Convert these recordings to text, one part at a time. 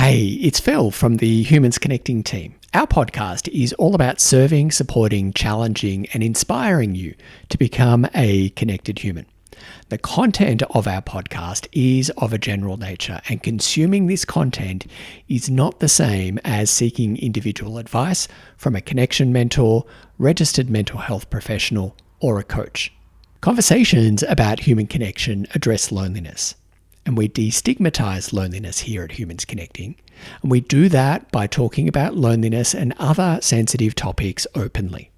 Hey, it's Phil from the Humans Connecting team. Our podcast is all about serving, supporting, challenging, and inspiring you to become a connected human. The content of our podcast is of a general nature, and consuming this content is not the same as seeking individual advice from a connection mentor, registered mental health professional, or a coach. Conversations about human connection address loneliness, and we destigmatize loneliness here at Humans Connecting. And we do that by talking about loneliness and other sensitive topics openly.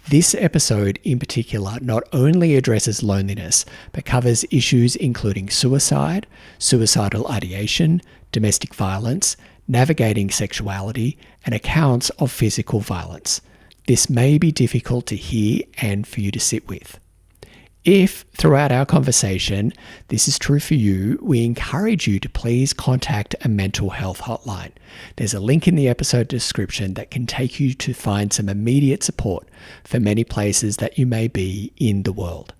This episode in particular not only addresses loneliness, but covers issues including suicide, suicidal ideation, domestic violence, navigating sexuality, and accounts of physical violence. This may be difficult to hear and for you to sit with. If, throughout our conversation, this is true for you, we encourage you to please contact a mental health hotline. There's a link in the episode description that can take you to find some immediate support for many places that you may be in the world.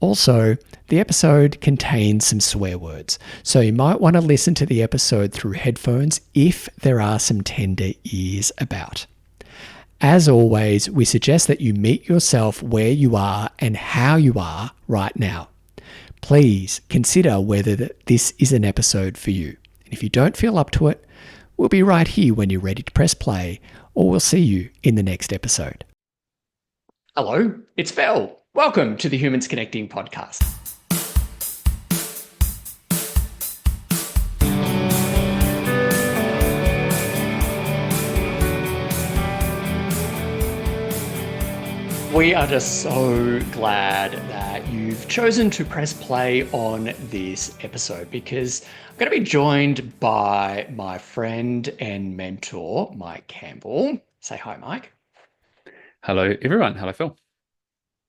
Also, the episode contains some swear words, so you might want to listen to the episode through headphones if there are some tender ears about. As always, we suggest that you meet yourself where you are and how you are right now. Please consider whether this is an episode for you. And if you don't feel up to it, we'll be right here when you're ready to press play, or we'll see you in the next episode. Hello, it's Phil. Welcome to the Humans Connecting podcast. We are just so glad that you've chosen to press play on this episode because I'm going to be joined by my friend and mentor, Mike Campbell. Say hi, Mike. Hello, everyone. Hello, Phil.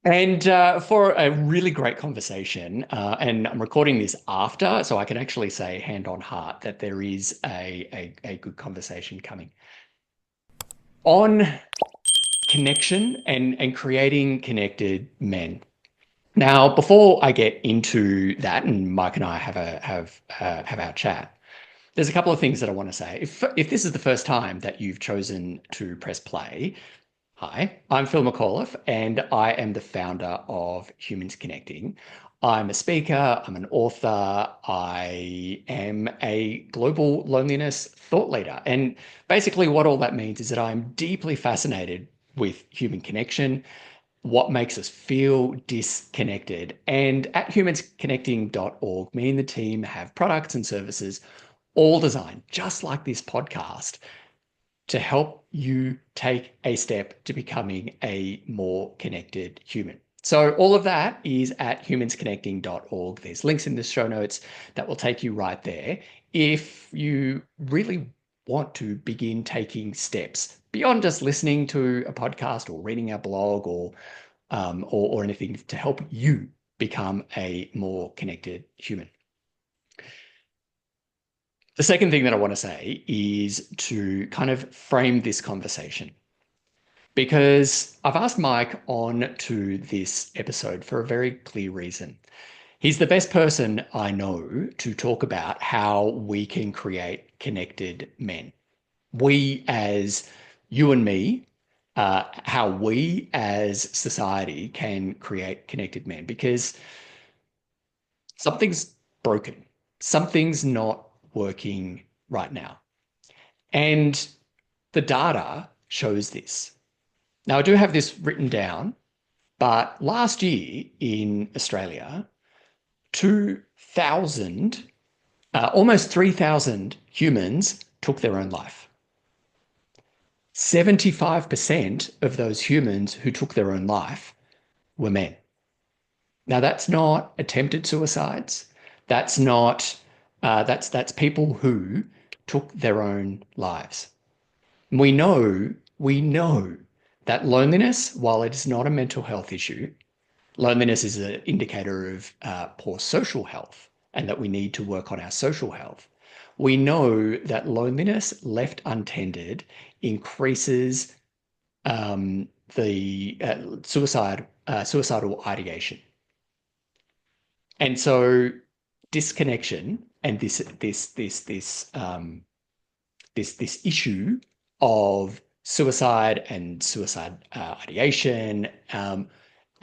And for a really great conversation, and I'm recording this after, so I can actually say hand on heart that there is a good conversation coming on connection and creating connected men. Now, before I get into that, and Mike and I have our chat, there's a couple of things that I want to say. If this is the first time that you've chosen to press play, hi, I'm Phil McAuliffe, and I am the founder of Humans Connecting. I'm a speaker, I'm an author, I am a global loneliness thought leader. And basically what all that means is that I'm deeply fascinated with human connection, what makes us feel disconnected. And at humansconnecting.org, me and the team have products and services all designed, just like this podcast, to help you take a step to becoming a more connected human. So all of that is at humansconnecting.org. There's links in the show notes that will take you right there. If you really want to begin taking steps beyond just listening to a podcast or reading our blog or anything to help you become a more connected human. The second thing that I want to say is to kind of frame this conversation, because I've asked Mike on to this episode for a very clear reason. He's the best person I know to talk about how we can create connected men. We as you and me, how we as society can create connected men, because something's broken. Something's not working right now. And the data shows this. Now, I do have this written down, but last year in Australia, 2,000, almost 3,000 humans took their own life. 75% of those humans who took their own life were men. Now, that's not attempted suicides. That's not, that's people who took their own lives. We know that loneliness, while it is not a mental health issue, loneliness is an indicator of poor social health and that we need to work on our social health. We know that loneliness left untended increases the suicidal ideation. And so disconnection and this this issue of suicide and suicide ideation,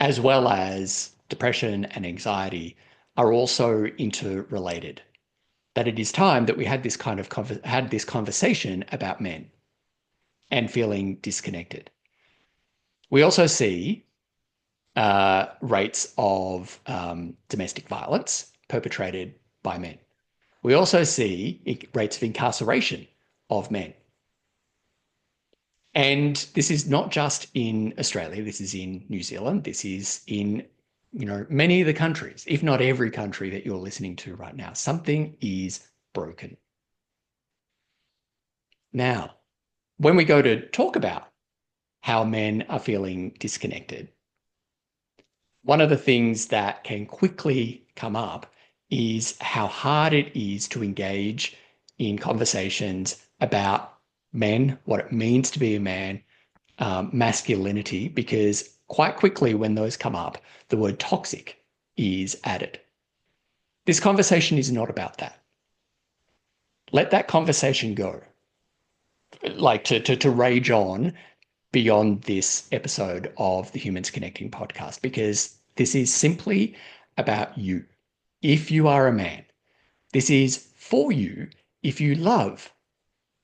as well as depression and anxiety, are also interrelated. That it is time that we had this had this conversation about men and feeling disconnected. We also see rates of domestic violence perpetrated by men. We also see rates of incarceration of men. And this is not just in Australia, this is in New Zealand, this is in many of the countries, if not every country that you're listening to right now. Something is broken. Now, when we go to talk about how men are feeling disconnected, one of the things that can quickly come up is how hard it is to engage in conversations about men, what it means to be a man, masculinity, because quite quickly when those come up, the word toxic is added. This conversation is not about that. Let that conversation go. Like to rage on beyond this episode of the Humans Connecting podcast, because this is simply about you. If you are a man, this is for you if you love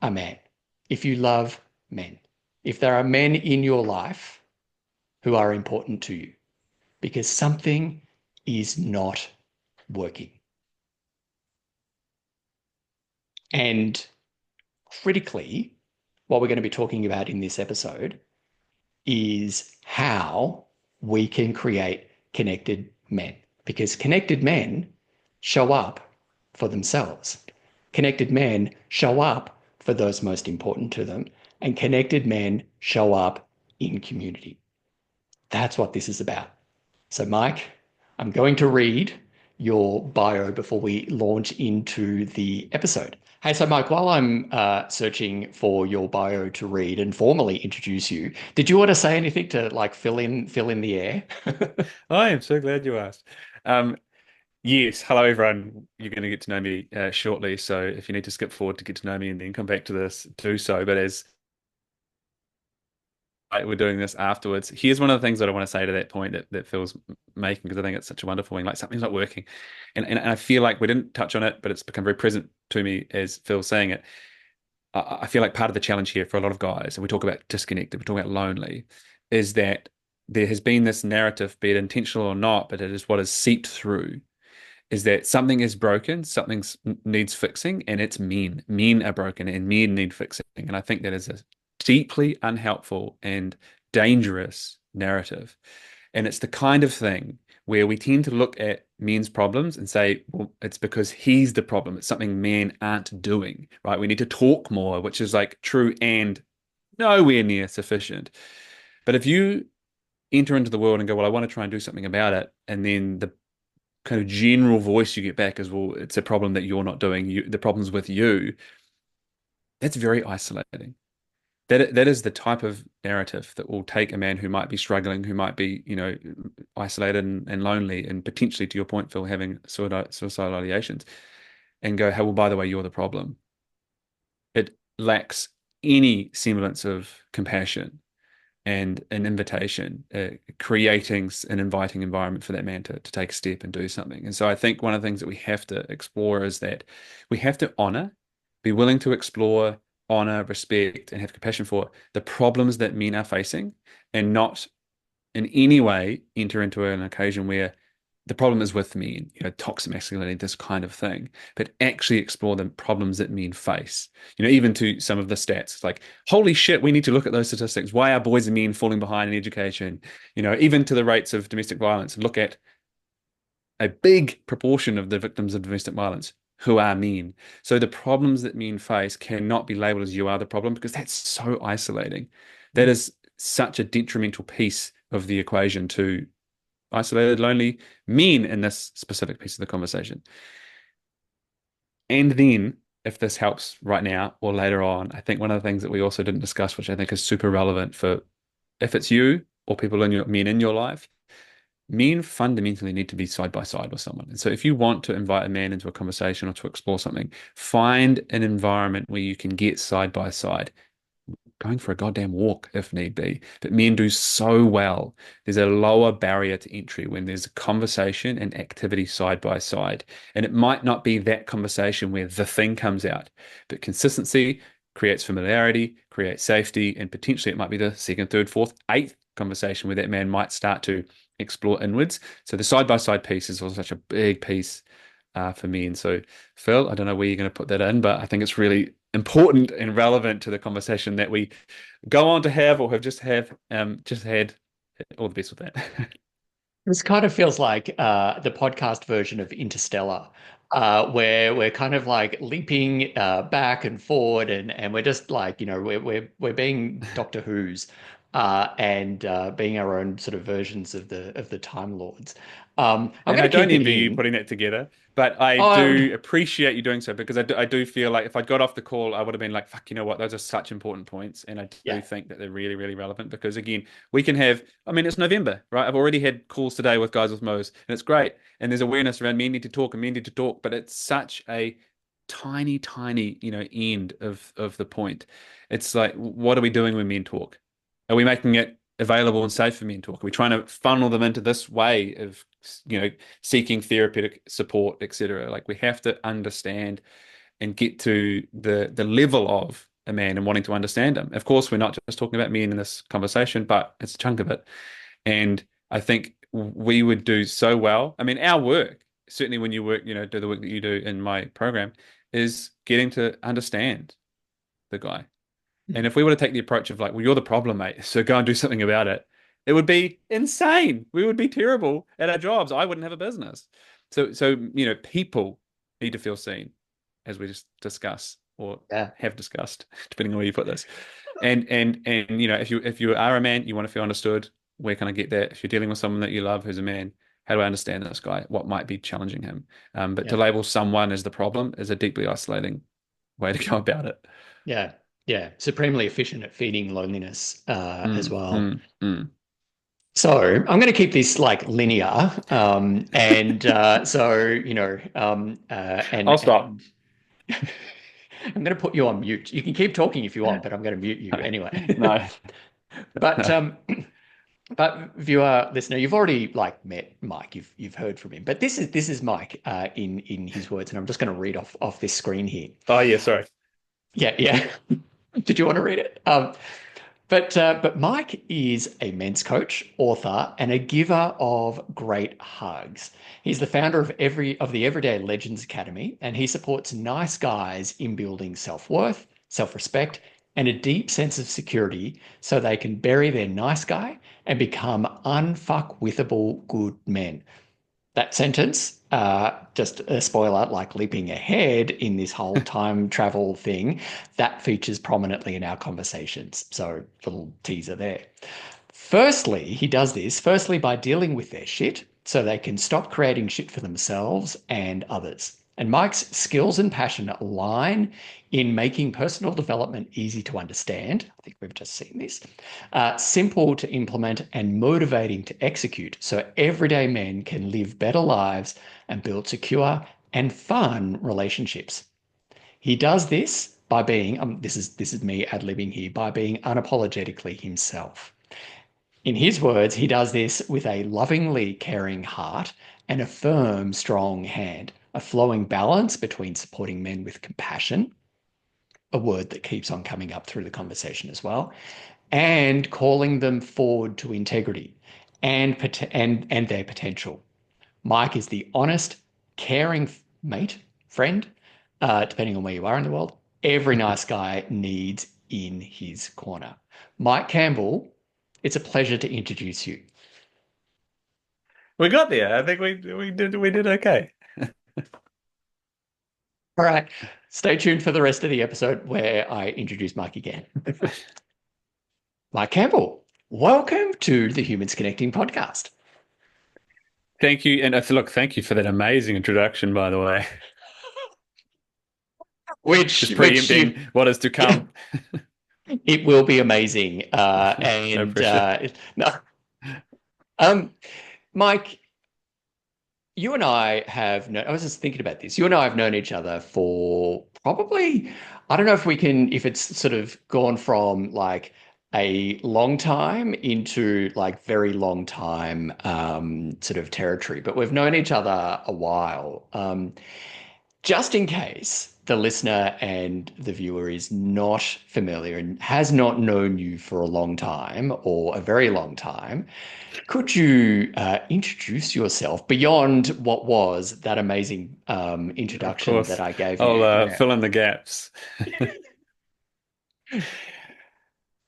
a man, if you love men, if there are men in your life who are important to you, because something is not working. And critically, what we're going to be talking about in this episode is how we can create connected men, because connected men show up for themselves. Connected men show up for those most important to them, and connected men show up in community. That's what this is about. So, Mike, I'm going to read your bio before we launch into the episode. Hey, so Mike, while I'm searching for your bio to read and formally introduce you, did you want to say anything to like fill in the air? I am so glad you asked. Yes, hello everyone. You're going to get to know me shortly, so if you need to skip forward to get to know me and then come back to this, do so. But as we're doing this afterwards, here's one of the things that I want to say to that point that Phil's making, because I think it's such a wonderful thing. Like something's not working, and I feel like we didn't touch on it, but it's become very present to me as Phil's saying it. I feel like part of the challenge here for a lot of guys, and we talk about disconnected, we talk about lonely, is that there has been this narrative, be it intentional or not, but it is what has seeped through, is that something is broken, something needs fixing, and it's men. Men are broken and men need fixing. And I think that is a deeply unhelpful and dangerous narrative. And it's the kind of thing where we tend to look at men's problems and say, well, it's because he's the problem. It's something men aren't doing, right? We need to talk more, which is like true and nowhere near sufficient. But if you enter into the world and go, well, I want to try and do something about it, and then the kind of general voice you get back is, well, it's a problem that you're not doing. The problem's with you. That's very isolating. That is the type of narrative that will take a man who might be struggling, who might be, isolated and lonely, and potentially, to your point, Phil, having suicidal ideations, and go, hey, well, by the way, you're the problem. It lacks any semblance of compassion and an invitation, creating an inviting environment for that man to take a step and do something. And so I think one of the things that we have to explore is that we have to honor, be willing to explore, honor, respect, and have compassion for the problems that men are facing, and not in any way enter into an occasion where the problem is with men, toxic masculinity, this kind of thing, but actually explore the problems that men face. Even to some of the stats, it's like, holy shit, we need to look at those statistics. Why are boys and men falling behind in education? Even to the rates of domestic violence, look at a big proportion of the victims of domestic violence who are men. So the problems that men face cannot be labeled as you are the problem, because that's so isolating. That is such a detrimental piece of the equation to isolated, lonely men in this specific piece of the conversation. And then, if this helps right now or later on, I think one of the things that we also didn't discuss, which I think is super relevant for if it's you or people men in your life, men fundamentally need to be side by side with someone. And so if you want to invite a man into a conversation or to explore something, find an environment where you can get side by side, going for a goddamn walk if need be. But men do so well. There's a lower barrier to entry when there's a conversation and activity side by side. And it might not be that conversation where the thing comes out, but consistency creates familiarity, creates safety, and potentially it might be the second, third, fourth, eighth conversation where that man might start to explore inwards. So the side by side piece is also such a big piece for me. And so, Phil, I don't know where you're going to put that in, but I think it's really important and relevant to the conversation that we go on to have or have just had. All the best with that. This kind of feels like the podcast version of Interstellar, where we're kind of like leaping back and forward, and we're just like, we're being Doctor Who's and being our own sort of versions of the Time Lords. I'm And going I to don't keep it envy you in. putting that together, but I Oh, do appreciate you doing so because I do feel like if I got off the call, I would have been like, fuck, you know what? Those are such important points. And I do yeah, think that they're really, really relevant because, again, we can have, I mean, it's November, right? I've already had calls today with guys with Mo's, and it's great. And there's awareness around men need to talk and men need to talk, but it's such a tiny, tiny, end of the point. It's like, what are we doing when men talk? Are we making it available and safe for men to talk? Are we trying to funnel them into this way of, seeking therapeutic support, etc.? Like we have to understand and get to the level of a man and wanting to understand him. Of course, we're not just talking about men in this conversation, but it's a chunk of it. And I think we would do so well. I mean, our work, certainly when you work, do the work that you do in my program, is getting to understand the guy. And if we were to take the approach of like, well, you're the problem, mate, so go and do something about it, it would be insane. We would be terrible at our jobs. I wouldn't have a business. So people need to feel seen, as we just discuss or yeah, have discussed, depending on where you put this. And if you are a man, you want to feel understood. Where can I get that? If you're dealing with someone that you love who's a man, how do I understand this guy? What might be challenging him? But to yeah. label someone as the problem is a deeply isolating way to go about it. Yeah, yeah, supremely efficient at feeding loneliness as Mm, well. mm, mm. So I'm going to keep this like linear, and and I'll stop. I'm going to put you on mute. You can keep talking if you want, but I'm going to mute you anyway. No, But no. but viewer, listener, you've already like met Mike. You've heard from him, but this is Mike in his words, and I'm just going to read off this screen here. Oh yeah, sorry. Yeah, yeah. Did you want to read it? But Mike is a men's coach, author, and a giver of great hugs. He's the founder of the Everyday Legends Academy, and he supports nice guys in building self-worth, self-respect, and a deep sense of security so they can bury their nice guy and become unfuckwithable good men. That sentence, just a spoiler, like leaping ahead in this whole time travel thing, that features prominently in our conversations. So, little teaser there. Firstly, he does this firstly by dealing with their shit so they can stop creating shit for themselves and others. And Mike's skills and passion align in making personal development easy to understand. I think we've just seen this. Simple to implement and motivating to execute so everyday men can live better lives and build secure and fun relationships. He does this by being, this is me ad-libbing here, by being unapologetically himself. In his words, he does this with a lovingly caring heart and a firm, strong hand, a flowing balance between supporting men with compassion, a word that keeps on coming up through the conversation as well, and calling them forward to integrity and their potential. Mike is the honest, caring mate, friend, depending on where you are in the world, every nice guy needs in his corner. Mike Campbell, it's a pleasure to introduce you. We got there. I think we did okay. All right, stay tuned for the rest of the episode where I introduce Mike again. Mike Campbell, welcome to the Humans Connecting podcast. Thank you. And look, thank you for that amazing introduction, by the way. Which Just which you preempting what is to Yeah, come. it will be amazing. No And pressure. no, um, Mike, you and I have known, I was just thinking about this. You and I have known each other for probably, I don't know if we can, if it's sort of gone from like a long time into like very long time sort of territory, but we've known each other a while. Just in case the listener and the viewer is not familiar and has not known you for a long time or a very long time, could you introduce yourself beyond what was that amazing Of introduction that course. I gave I'll you? Yeah. fill in the gaps.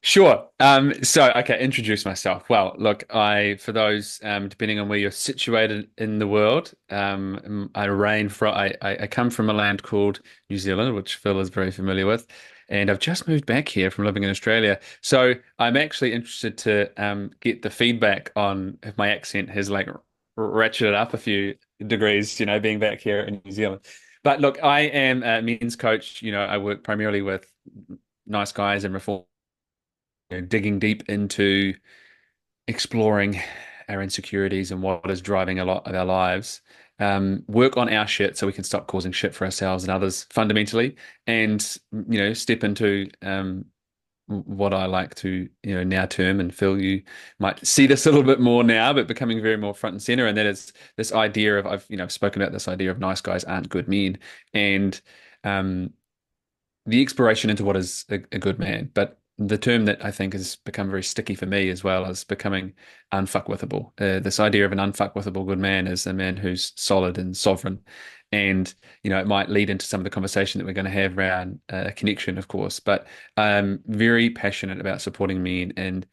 Sure. Okay, introduce myself. Well, look, for those, depending on where you're situated in the world, I come from a land called New Zealand, which Phil is very familiar with, and I've just moved back here from living in Australia. So I'm actually interested to get the feedback on if my accent has like ratcheted up a few degrees, being back here in New Zealand. But look, I am a men's coach. I work primarily with nice guys and reform digging deep into exploring our insecurities and what is driving a lot of our lives. Work on our shit so we can stop causing shit for ourselves and others fundamentally, and step into what I like to now term, and Phil, you might see this a little bit more now, but becoming very more front and center, and that is this idea of I've spoken about this idea of nice guys aren't good men, and um, the exploration into what is a good man. But the term that I think has become very sticky for me as well is becoming unfuckwithable. This idea of an unfuckwithable good man is a man who's solid and sovereign. And, it might lead into some of the conversation that we're going to have around connection, of course. But I'm very passionate about supporting men and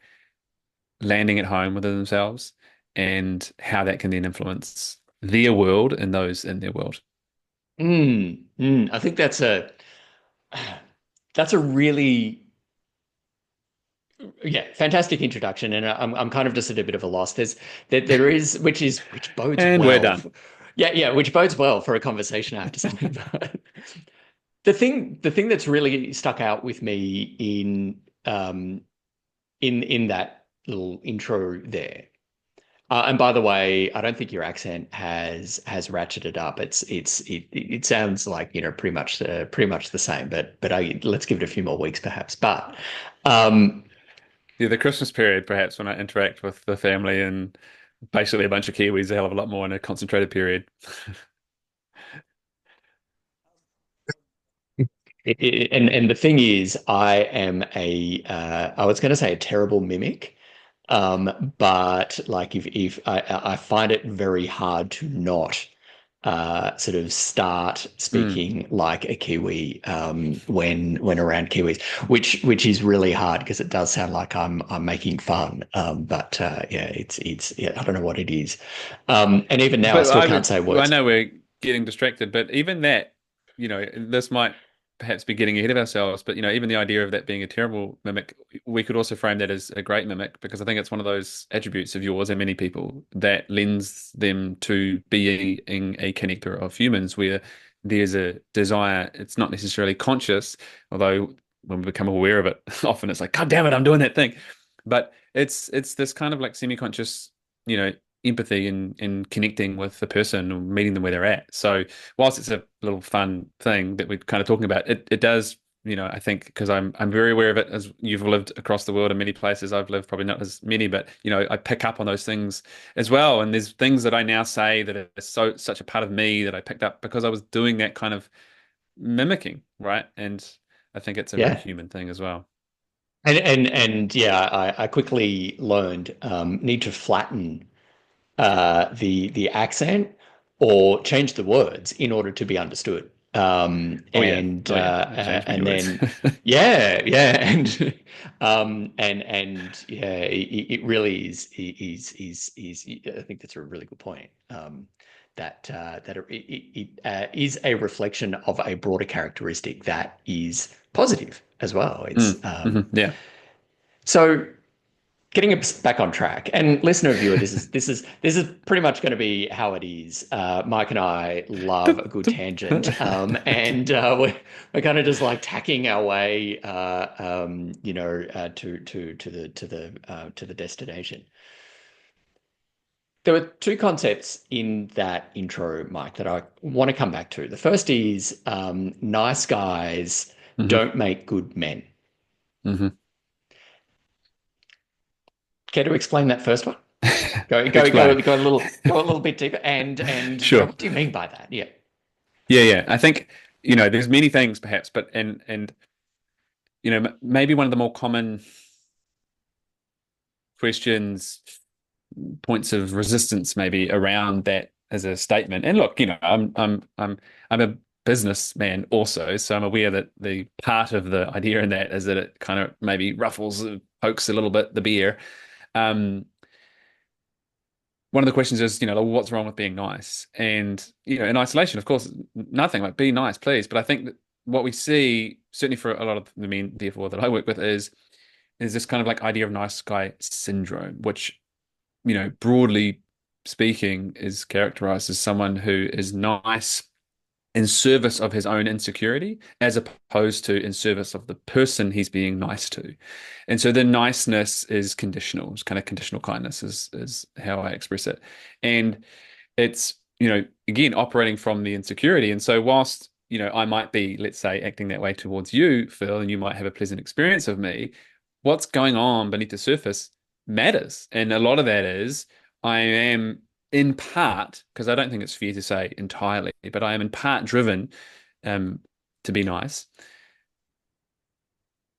landing at home within themselves and how that can then influence their world and those in their world. I think that's a really yeah, fantastic introduction, and I'm kind of just at a bit of a loss. There is which bodes And we're well. done. Yeah, yeah, which bodes well for a conversation I have to something about. The thing that's really stuck out with me in that little intro there. And by the way, I don't think your accent has ratcheted up. It sounds like pretty much the same, but let's give it a few more weeks perhaps. But um, Yeah, the Christmas period, perhaps, when I interact with the family and basically a bunch of Kiwis, a hell of a lot more in a concentrated period. and the thing is, I was going to say a terrible mimic, but like if I find it very hard to not sort of start Mm. speaking like a Kiwi when around Kiwis, which is really hard because it does sound like I'm making fun. But yeah, it's yeah, I don't know what it is. And even now, I But still can't say I words. know we're getting distracted, but even that, this might perhaps be getting ahead of ourselves, but even the idea of that being a terrible mimic, we could also frame that as a great mimic because I think it's one of those attributes of yours and many people that lends them to being a connector of humans where there's a desire, it's not necessarily conscious, although when we become aware of it, often it's like, God damn it, I'm doing that thing. But it's this kind of like semi-conscious, you know, empathy and connecting with the person or meeting them where they're at. So whilst it's a little fun thing that we're kind of talking about, it does, I think because I'm very aware of it as you've lived across the world in many places. I've lived probably not as many, but I pick up on those things as well. And there's things that I now say that are such a part of me that I picked up because I was doing that kind of mimicking, right? And I think it's a very Yeah. human thing as well. And yeah, I quickly learned need to flatten the accent or change the words in order to be understood. Oh yeah. Oh yeah. I changed many And words. then yeah, yeah, and yeah, it really is. I think that's a really good point. That is a reflection of a broader characteristic that is positive as well. Mm, yeah. So getting us back on track, and listener viewer, this is pretty much going to be how it is. Mike and I love a good tangent, and we're kind of just like tacking our way, to the destination. there were two concepts in that intro, Mike, that I want to come back to. The first is nice guys Hmm. don't make good men. Hmm. Care to explain that first one? Explain. Go a little bit deeper. And Sure. what do you mean by that? Yeah. Yeah, yeah. I think, there's many things perhaps, but and maybe one of the more common questions, points of resistance maybe around that as a statement. And look, I'm a businessman also, so I'm aware that the part of the idea in that is that it kind of maybe ruffles, pokes a little bit the beer. Um, One of the questions is, like, what's wrong with being nice? And, in isolation, of course, nothing, like, be nice, please. But I think that what we see, certainly for a lot of the men, therefore, that I work with, is this kind of like idea of nice guy syndrome, which, broadly speaking, is characterized as someone who is nice in service of his own insecurity, as opposed to in service of the person he's being nice to. And so the niceness is conditional. It's kind of conditional kindness is how I express it. And it's, again, operating from the insecurity. And so whilst, I might be, let's say, acting that way towards you, Phil, and you might have a pleasant experience of me, what's going on beneath the surface matters. And a lot of that is I am in part, because I don't think it's fair to say entirely, but I am in part driven um, to be nice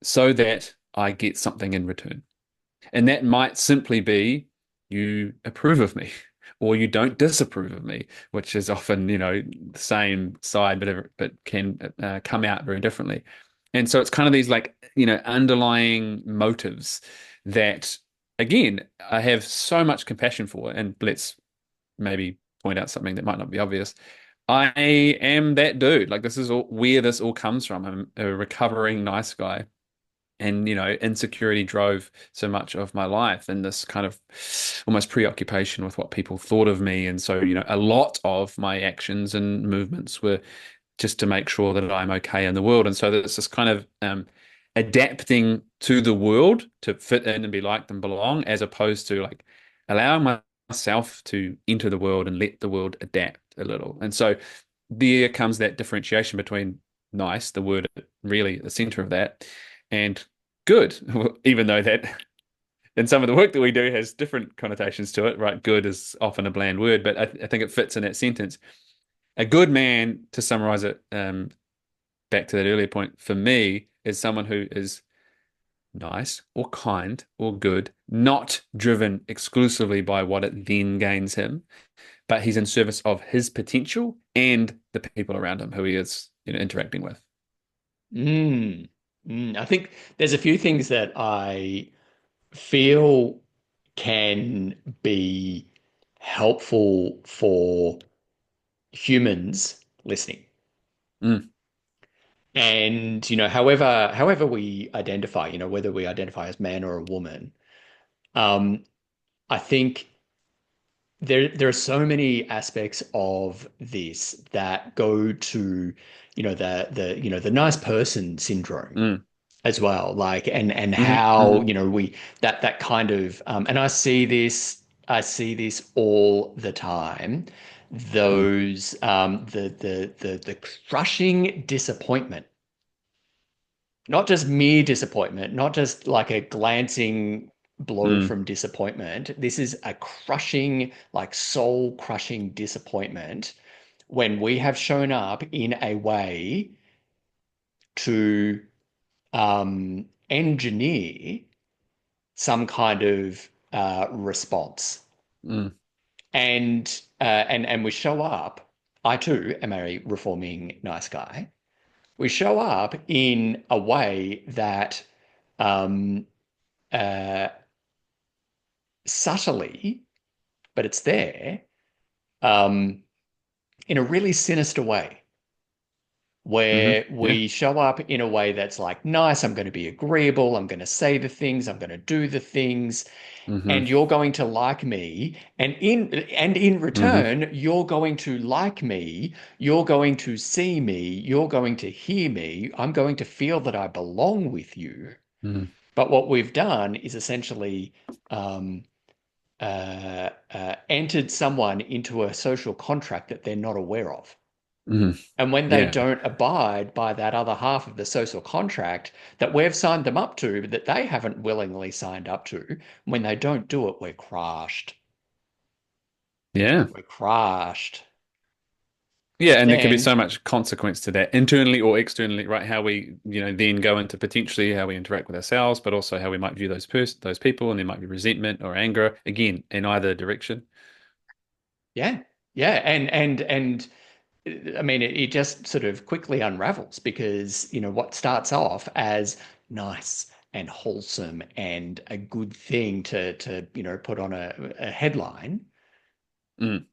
so that I get something in return. And that might simply be you approve of me or you don't disapprove of me, which is often, the same side, but can come out very differently. And so it's kind of these like, underlying motives that, again, I have so much compassion for. And let's maybe point out something that might not be obvious. I am that dude. Like, this is where this all comes from. I'm a recovering nice guy, and insecurity drove so much of my life, and this kind of almost preoccupation with what people thought of me. And so a lot of my actions and movements were just to make sure that I'm okay in the world. And so there's this kind of adapting to the world to fit in and be liked and belong, as opposed to like allowing myself to enter the world and let the world adapt a little. And so there comes that differentiation between nice, the word really at the center of that, and good, even though that in some of the work that we do has different connotations to it, right? Good is often a bland word, but I think it fits in that sentence. A good man, to summarize it, back to that earlier point, for me, is someone who is nice or kind or good, not driven exclusively by what it then gains him, but he's in service of his potential and the people around him who he is, interacting with. Mm. I think there's a few things that I feel can be helpful for humans listening. Mm, And, however we identify, whether we identify as man or a woman, um, I think there are so many aspects of this that go to, the nice person syndrome mm, as well. Like, and hmm, how, hmm, we that kind of and I see this all the time. mm, Those the crushing disappointment, not just mere disappointment, not just like a glancing blow mm, from disappointment. This is a crushing, like soul crushing disappointment when we have shown up in a way to engineer some kind of response. mm, And we show up. I too am a reforming nice guy. We show up in a way that um, uh, subtly, but it's there, um, in a really sinister way, hmm. where Yeah. we show up in a way that's like, nice, I'm going to be agreeable, I'm going to say the things, I'm going to do the things, Hmm. and you're going to like me. And in Hmm. return, you're going to like me, you're going to see me, you're going to hear me, I'm going to feel that I belong with you. Hmm. But what we've done is essentially um, entered someone into a social contract that they're not aware of. Mhm. And when they Yeah. don't abide by that other half of the social contract that we've signed them up to, that they haven't willingly signed up to, when they don't do it, we're crushed. Yeah. We're crushed. Yeah, But and there can be then, so much consequence to that, internally or externally, right? How we, then go into potentially how we interact with ourselves, but also how we might view those people, and there might be resentment or anger, again, in either direction. yeah, yeah, and I mean, it just sort of quickly unravels because, what starts off as nice and wholesome and a good thing to put on a headline, Mm.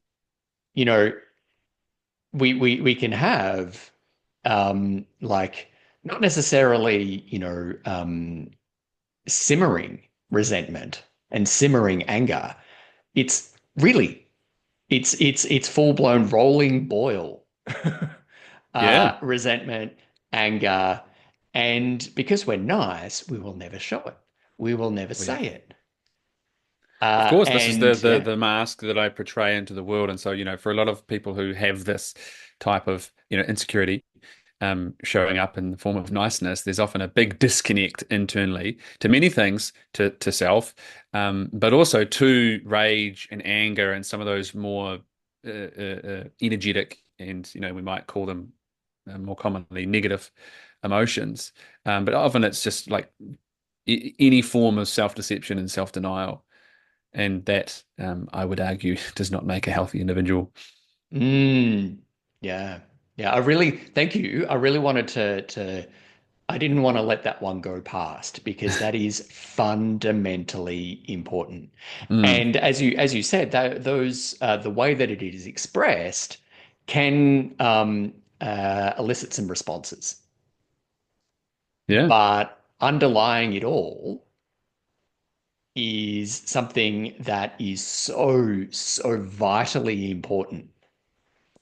you know, we can have like not necessarily, simmering resentment and simmering anger. It's really it's full-blown rolling boil Yeah. resentment, anger, and because we're nice, we will never show it. We will never Well, yeah. say it. Of course, this is the And the yeah. the mask that I portray into the world. And so, for a lot of people who have this type of, insecurity, showing up in the form of niceness, there's often a big disconnect internally to many things, to self, but also to rage and anger and some of those more energetic, and we might call them more commonly negative emotions. But often it's just like any form of self-deception and self-denial, and that, I would argue, does not make a healthy individual. Mm, yeah. Yeah. I really thank you. I really wanted to I didn't want to let that one go past because that is fundamentally important. Mm, And as you said, that those the way that it is expressed can elicit some responses. yeah. But underlying it all is something that is so vitally important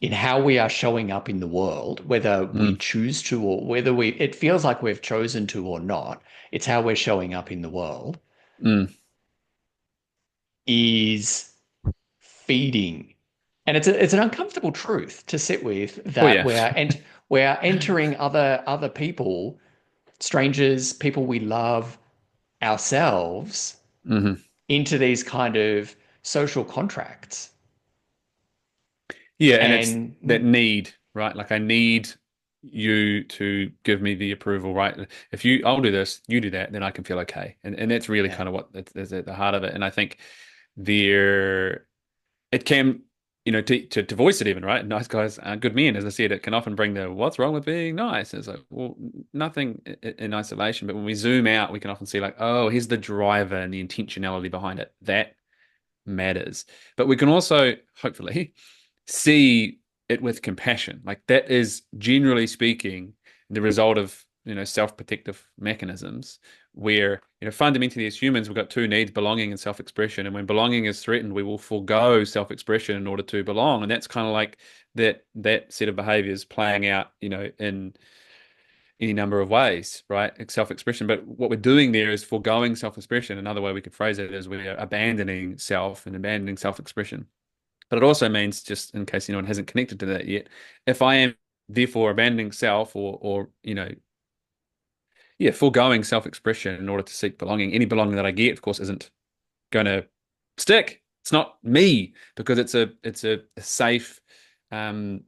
in how we are showing up in the world, whether we Mm, choose to or whether it feels like we've chosen to or not. It's how we're showing up in the world mm. is feeding. And it's an uncomfortable truth to sit with Oh that yeah. we're entering other people, strangers, people we love, ourselves Hmm. into these kind of social contracts. Yeah, and it's And that need, right? Like, I need you to give me the approval, right? If I'll do this, you do that, then I can feel okay. And that's really yeah. kind of what is at the heart of it. And I think there it can, to voice it even, right? Nice guys aren't good men, as I said, it can often bring the what's wrong with being nice? And it's like, well, nothing in isolation. But when we zoom out, we can often see like, oh, here's the driver and the intentionality behind it. That matters. But we can also, hopefully, see it with compassion. Like, that is, generally speaking, the result of, self-protective mechanisms where, fundamentally as humans, we've got two needs: belonging and self-expression. And when belonging is threatened, we will forego self-expression in order to belong. And that's kind of like that set of behaviors playing out, in any number of ways, right? Self-expression. But what we're doing there is foregoing self-expression. Another way we could phrase it is we're abandoning self and abandoning self-expression. But it also means, just in case anyone hasn't connected to that yet, if I am therefore abandoning self, or yeah, foregoing self-expression in order to seek belonging, any belonging that I get, of course, isn't going to stick. It's not me, because it's a safe, um,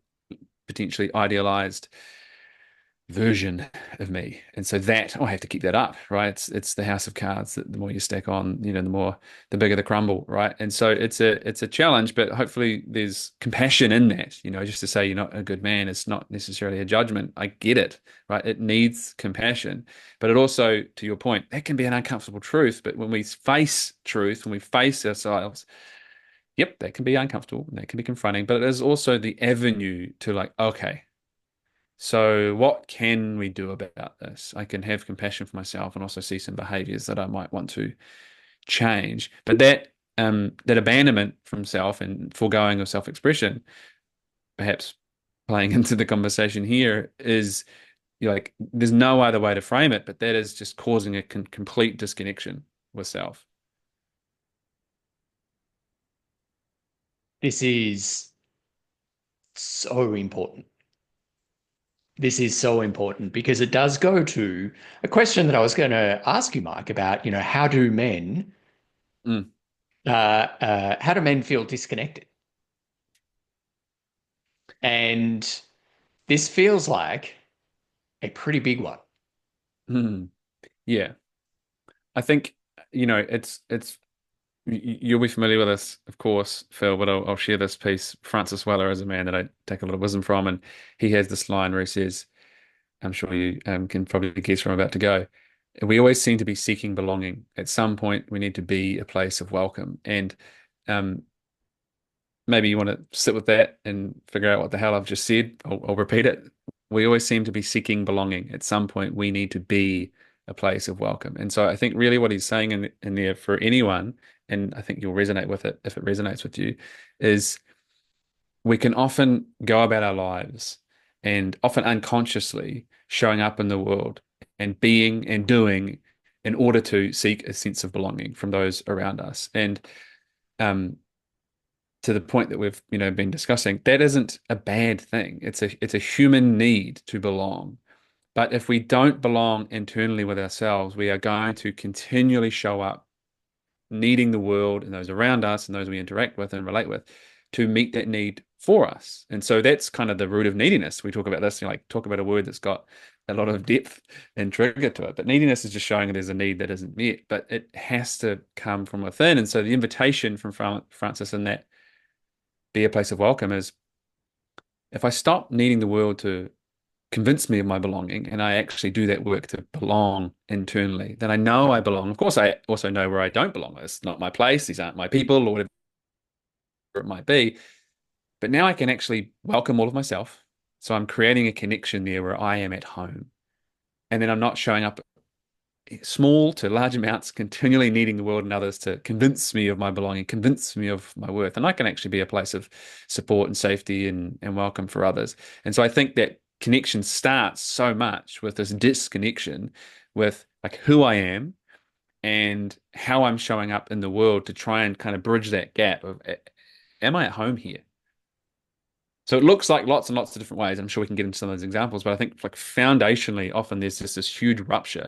potentially idealized version of me. And so that, I have to keep that up, right? It's the house of cards that the more you stack on, the bigger the crumble, right? And so it's a challenge, but hopefully there's compassion in that. Just to say you're not a good man, it's not necessarily a judgment. I get it, right? It needs compassion. But it also, to your point, that can be an uncomfortable truth. But when we face truth, when we face ourselves, yep, that can be uncomfortable and that can be confronting. But it is also the avenue to, like, okay, so what can we do about this? I can have compassion for myself and also see some behaviors that I might want to change. But that abandonment from self and foregoing of self-expression, perhaps playing into the conversation here, is, like, there's no other way to frame it, but that is just causing a complete disconnection with self. This is so important. This is so important because it does go to a question that I was going to ask you, Mike, about, Mm. how do men feel disconnected? And this feels like a pretty big one. Mm. Yeah. I think, you'll be familiar with this, of course, Phil, but I'll share this piece. Francis Weller is a man that I take a lot of wisdom from, and he has this line where he says, I'm sure you can probably guess where I'm about to go. We always seem to be seeking belonging. At some point, we need to be a place of welcome. And um, maybe you want to sit with that and figure out what the hell I've just said. I'll repeat it. We always seem to be seeking belonging. At some point, we need to be a place of welcome. And so I think really what he's saying in there for anyone, and I think you'll resonate with it if it resonates with you, is we can often go about our lives and often unconsciously showing up in the world and being and doing in order to seek a sense of belonging from those around us. And um, to the point that we've been discussing, that isn't a bad thing. It's a human need to belong. But if we don't belong internally with ourselves, we are going to continually show up needing the world and those around us and those we interact with and relate with to meet that need for us. And so that's kind of the root of neediness. We talk about this, like talk about a word that's got a lot of depth and trigger to it. But neediness is just showing there's a need that isn't met, but it has to come from within. And so the invitation from Francis in that be a place of welcome is if I stop needing the world to convince me of my belonging and I actually do that work to belong internally, then I know I belong. Of course, I also know where I don't belong. It's not my place. These aren't my people or whatever it might be. But now I can actually welcome all of myself. So I'm creating a connection there where I am at home. And then I'm not showing up small to large amounts, continually needing the world and others to convince me of my belonging, convince me of my worth. And I can actually be a place of support and safety and welcome for others. And so I think that connection starts so much with this disconnection with like who I am and how I'm showing up in the world to try and kind of bridge that gap of am I at home here? So it looks like lots and lots of different ways. I'm sure we can get into some of those examples, but I think like foundationally, often there's just this huge rupture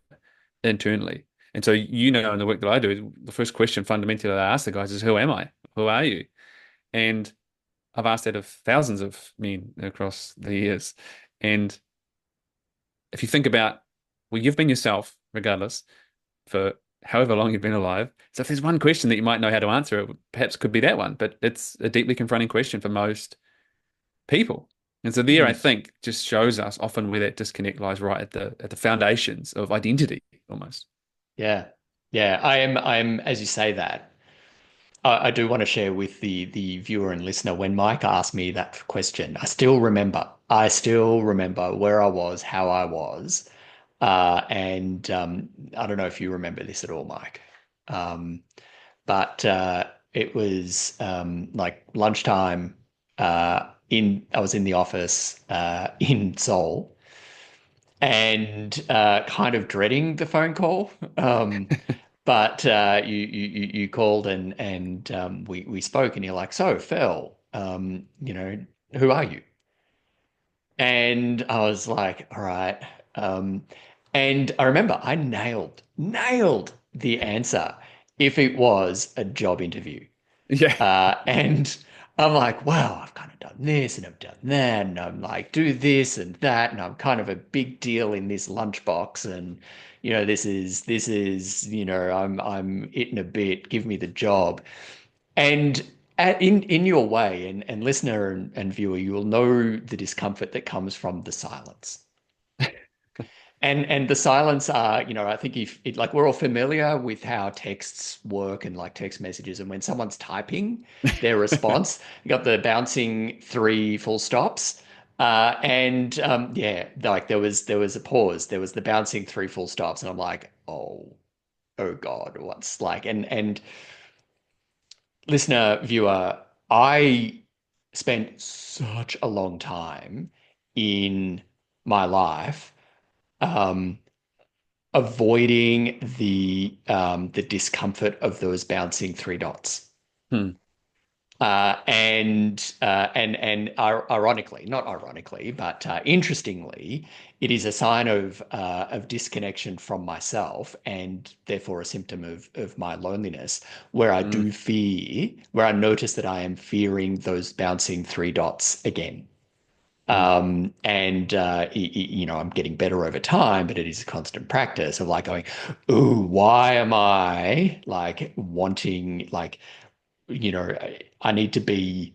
internally. And so, in the work that I do, the first question fundamentally that I ask the guys is, who am I? Who are you? And I've asked that of thousands of men across the years. And if you think about, well, you've been yourself, regardless, for however long you've been alive. So if there's one question that you might know how to answer, it perhaps could be that one. But it's a deeply confronting question for most people. And so there, I Mm. think, just shows us often where that disconnect lies right at the foundations of identity almost. Yeah. Yeah. I'm, as you say that, I do want to share with the viewer and listener when Mike asked me that question. I still remember where I was, how I was. And I don't know if you remember this at all, Mike. Um, but it was like lunchtime I was in the office in Seoul and kind of dreading the phone call. But you called and we spoke and you're like, so Phil, who are you? And I was like, all right. Um, and I remember I nailed the answer if it was a job interview. Yeah. And I'm like, wow, I've kind of done this and I've done that, and I'm like, do this and that, and I'm kind of a big deal in this lunchbox, and I'm it in a bit, give me the job. And in your way, and listener and viewer, you will know the discomfort that comes from the silence. And the silence are, I think if it like we're all familiar with how texts work and like text messages, and when someone's typing their response, you got the bouncing three full stops. And yeah, like there was a pause, there was the bouncing three full stops, and I'm like, oh God, what's like and listener, viewer, I spent such a long time in my life um avoiding the discomfort of those bouncing three dots. Hmm. Ironically, not ironically, but interestingly, it is a sign of disconnection from myself, and therefore a symptom of my loneliness, where I Mm, do fear, where I notice that I am fearing those bouncing three dots again. mm, I'm getting better over time, but it is a constant practice of like going, ooh, why am I like wanting like I need to be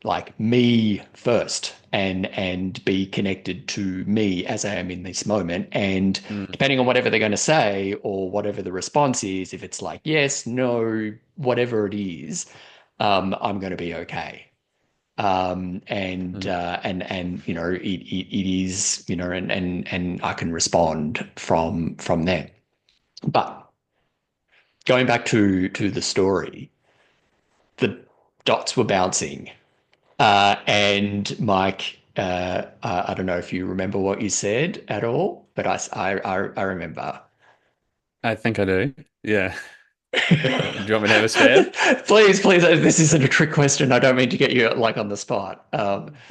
like me first and be connected to me as I am in this moment. And mm, depending on whatever they're going to say or whatever the response is, if it's like yes, no, whatever it is, I'm going to be okay. mm. It is, and I can respond from there. But going back to the story, the dots were bouncing. And Mike, I don't know if you remember what you said at all, but I remember. I think I do. Yeah. Do you want me to have a stab? Please, please, this isn't a trick question. I don't mean to get you like on the spot.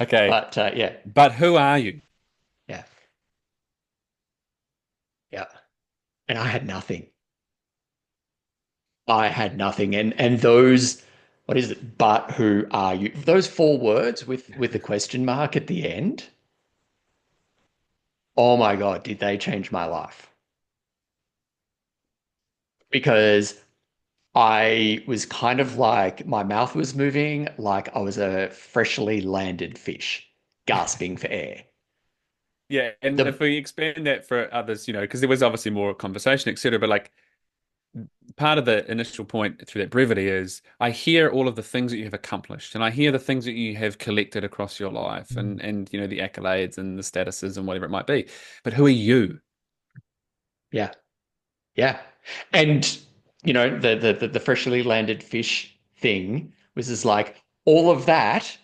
Okay. But yeah, But who are you? yeah, yeah. And I had nothing. I had nothing. And those, what is it? But who are you? Those four words with the question mark at the end. Oh my God, did they change my life? Because I was kind of like my mouth was moving like I was a freshly landed fish, gasping for air. Yeah, and if The we expand that for others, because there was obviously more conversation, etc. But like part of the initial point through that brevity is I hear all of the things that you have accomplished, and I hear the things that you have collected across your life, and the accolades and the statuses and whatever it might be. But who are you? yeah, yeah. And the freshly landed fish thing was just like all of that,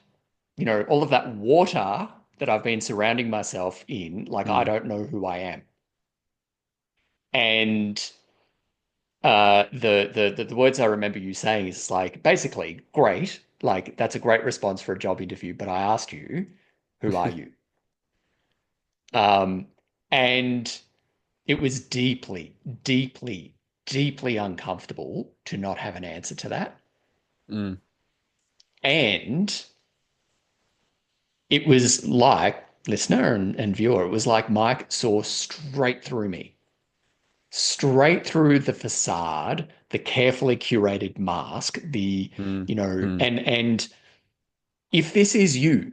all of that water that I've been surrounding myself in, like I Mm, don't know who I am. And the words I remember you saying is like basically great, like that's a great response for a job interview, but I asked you, who are you? Um, and it was deeply, deeply, deeply uncomfortable to not have an answer to that. mm, And it was like, listener and viewer, it was like Mike saw straight through me, straight through the facade, the carefully curated mask, mm, mm, and if this is you,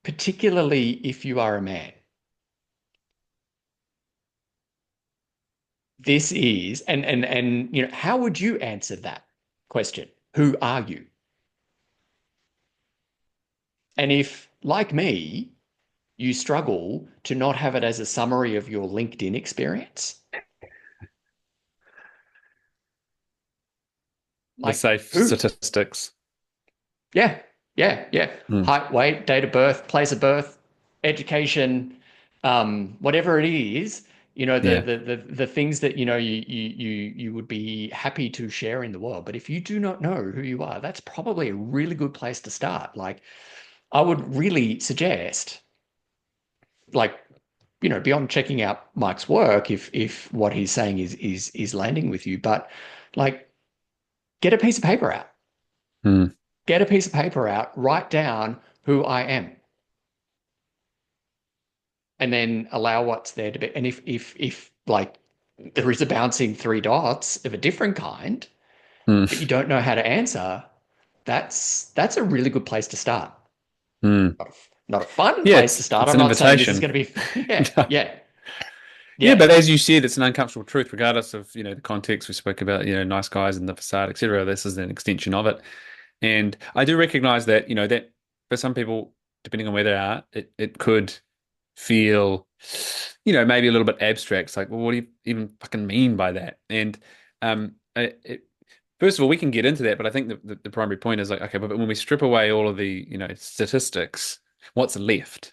particularly if you are a man, this is, how would you answer that question? Who are you? And if, like me, you struggle to not have it as a summary of your LinkedIn experience, the like safe who? statistics. Yeah, yeah, yeah. Mm, Height, weight, date of birth, place of birth, education, whatever it is, the yeah. the the the things that you would be happy to share in the world. But if you do not know who you are, that's probably a really good place to start. Like I would really suggest, like, beyond checking out Mike's work, if what he's saying is landing with you, but like get a piece of paper out. Mm, Get a piece of paper out, write down who I am, and then allow what's there to be. And if like there is a bouncing three dots of a different kind, but mm, you don't know how to answer, that's a really good place to start. mm. Not a fun Yeah, place to it's start. it's I'm an not saying this is invitation. going to be, yeah, yeah, Yeah, yeah, but as you said, it's an uncomfortable truth, regardless of, the context we spoke about, nice guys and the facade, etc. This is an extension of it. And I do recognize that, that for some people, depending on where they are, it could feel, maybe a little bit abstract. It's like, well, what do you even fucking mean by that? And first of all, we can get into that, but I think the primary point is like, okay, but when we strip away all of the, statistics, what's left?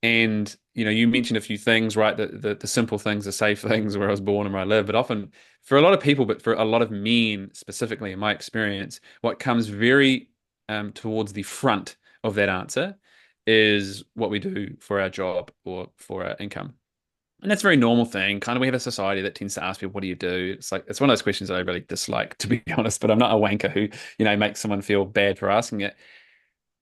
And you mentioned a few things, right? The simple things, the safe things, where I was born and where I live. But often, for a lot of people, but for a lot of men specifically, in my experience, what comes very towards the front of that answer is what we do for our job or for our income. And that's a very normal thing. Kind of, we have a society that tends to ask people, "What do you do?" It's like it's one of those questions that I really dislike, to be honest. But I'm not a wanker who, makes someone feel bad for asking it.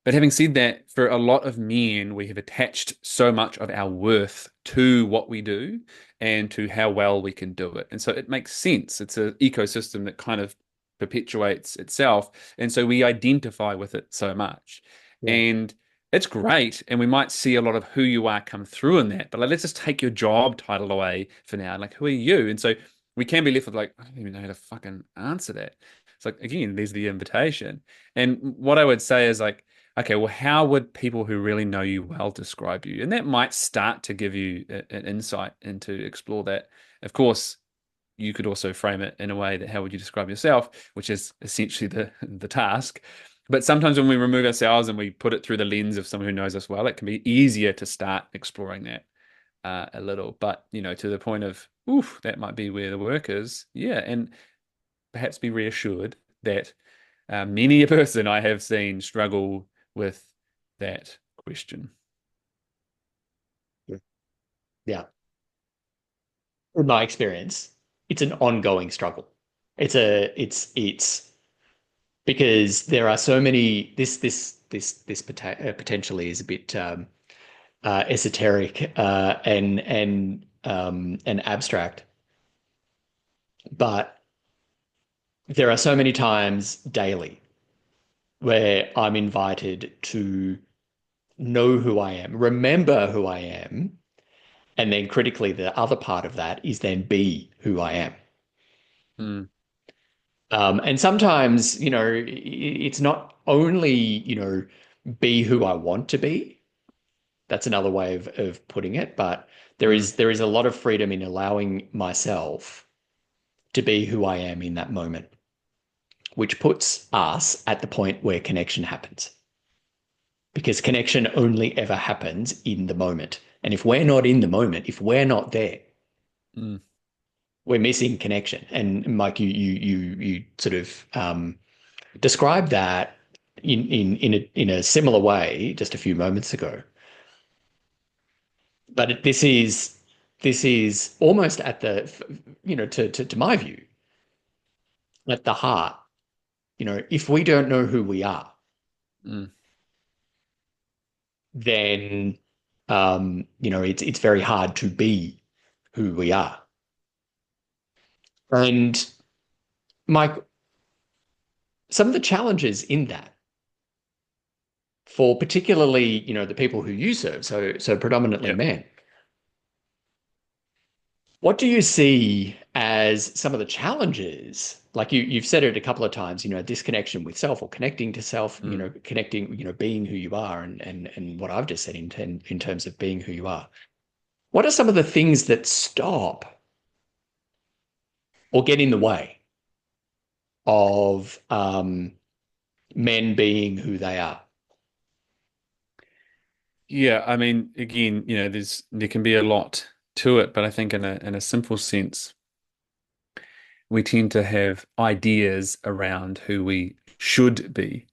But having said that, for a lot of men, we have attached so much of our worth to what we do and to how well we can do it. And so it makes sense. It's an ecosystem that kind of perpetuates itself. And so we identify with it so much. Yeah. And it's great. And we might see a lot of who you are come through in that. But like, let's just take your job title away for now. Like, who are you? And so we can be left with like, I don't even know how to fucking answer that. It's like, again, there's the invitation. And what I would say is like, okay, well, how would people who really know you well describe you? And that might start to give you an insight into explore that. Of course, you could also frame it in a way that how would you describe yourself, which is essentially the task. But sometimes when we remove ourselves and we put it through the lens of someone who knows us well, it can be easier to start exploring that a little. But to the point of, oof, that might be where the work is. Yeah, and perhaps be reassured that many a person I have seen struggle with that question. Yeah. In my experience, it's an ongoing struggle. It's because there are so many. This potentially is a bit esoteric and abstract, but there are so many times daily where I'm invited to know who I am, remember who I am, and then critically, the other part of that is then be who I am. Mm, And sometimes, it's not only, be who I want to be. That's another way of putting it. But there mm, is there is a lot of freedom in allowing myself to be who I am in that moment, which puts us at the point where connection happens. Because connection only ever happens in the moment. And if we're not in the moment, if we're not there, mm. we're missing connection. And Mike, you sort of described that in a similar way just a few moments ago. But this is almost at the to my view at the heart. If we don't know who we are, Mm. then it's very hard to be who we are. And Mike, some of the challenges in that for particularly the people who you serve, so predominantly Yeah. men. What do you see as some of the challenges? Like you've said it a couple of times, disconnection with self or connecting to self, Mm. connecting, being who you are and what I've just said in terms of being who you are. What are some of the things that stop or get in the way of men being who they are? Yeah, I mean, again, there can be a lot to it, but I think in a simple sense, we tend to have ideas around who we should be.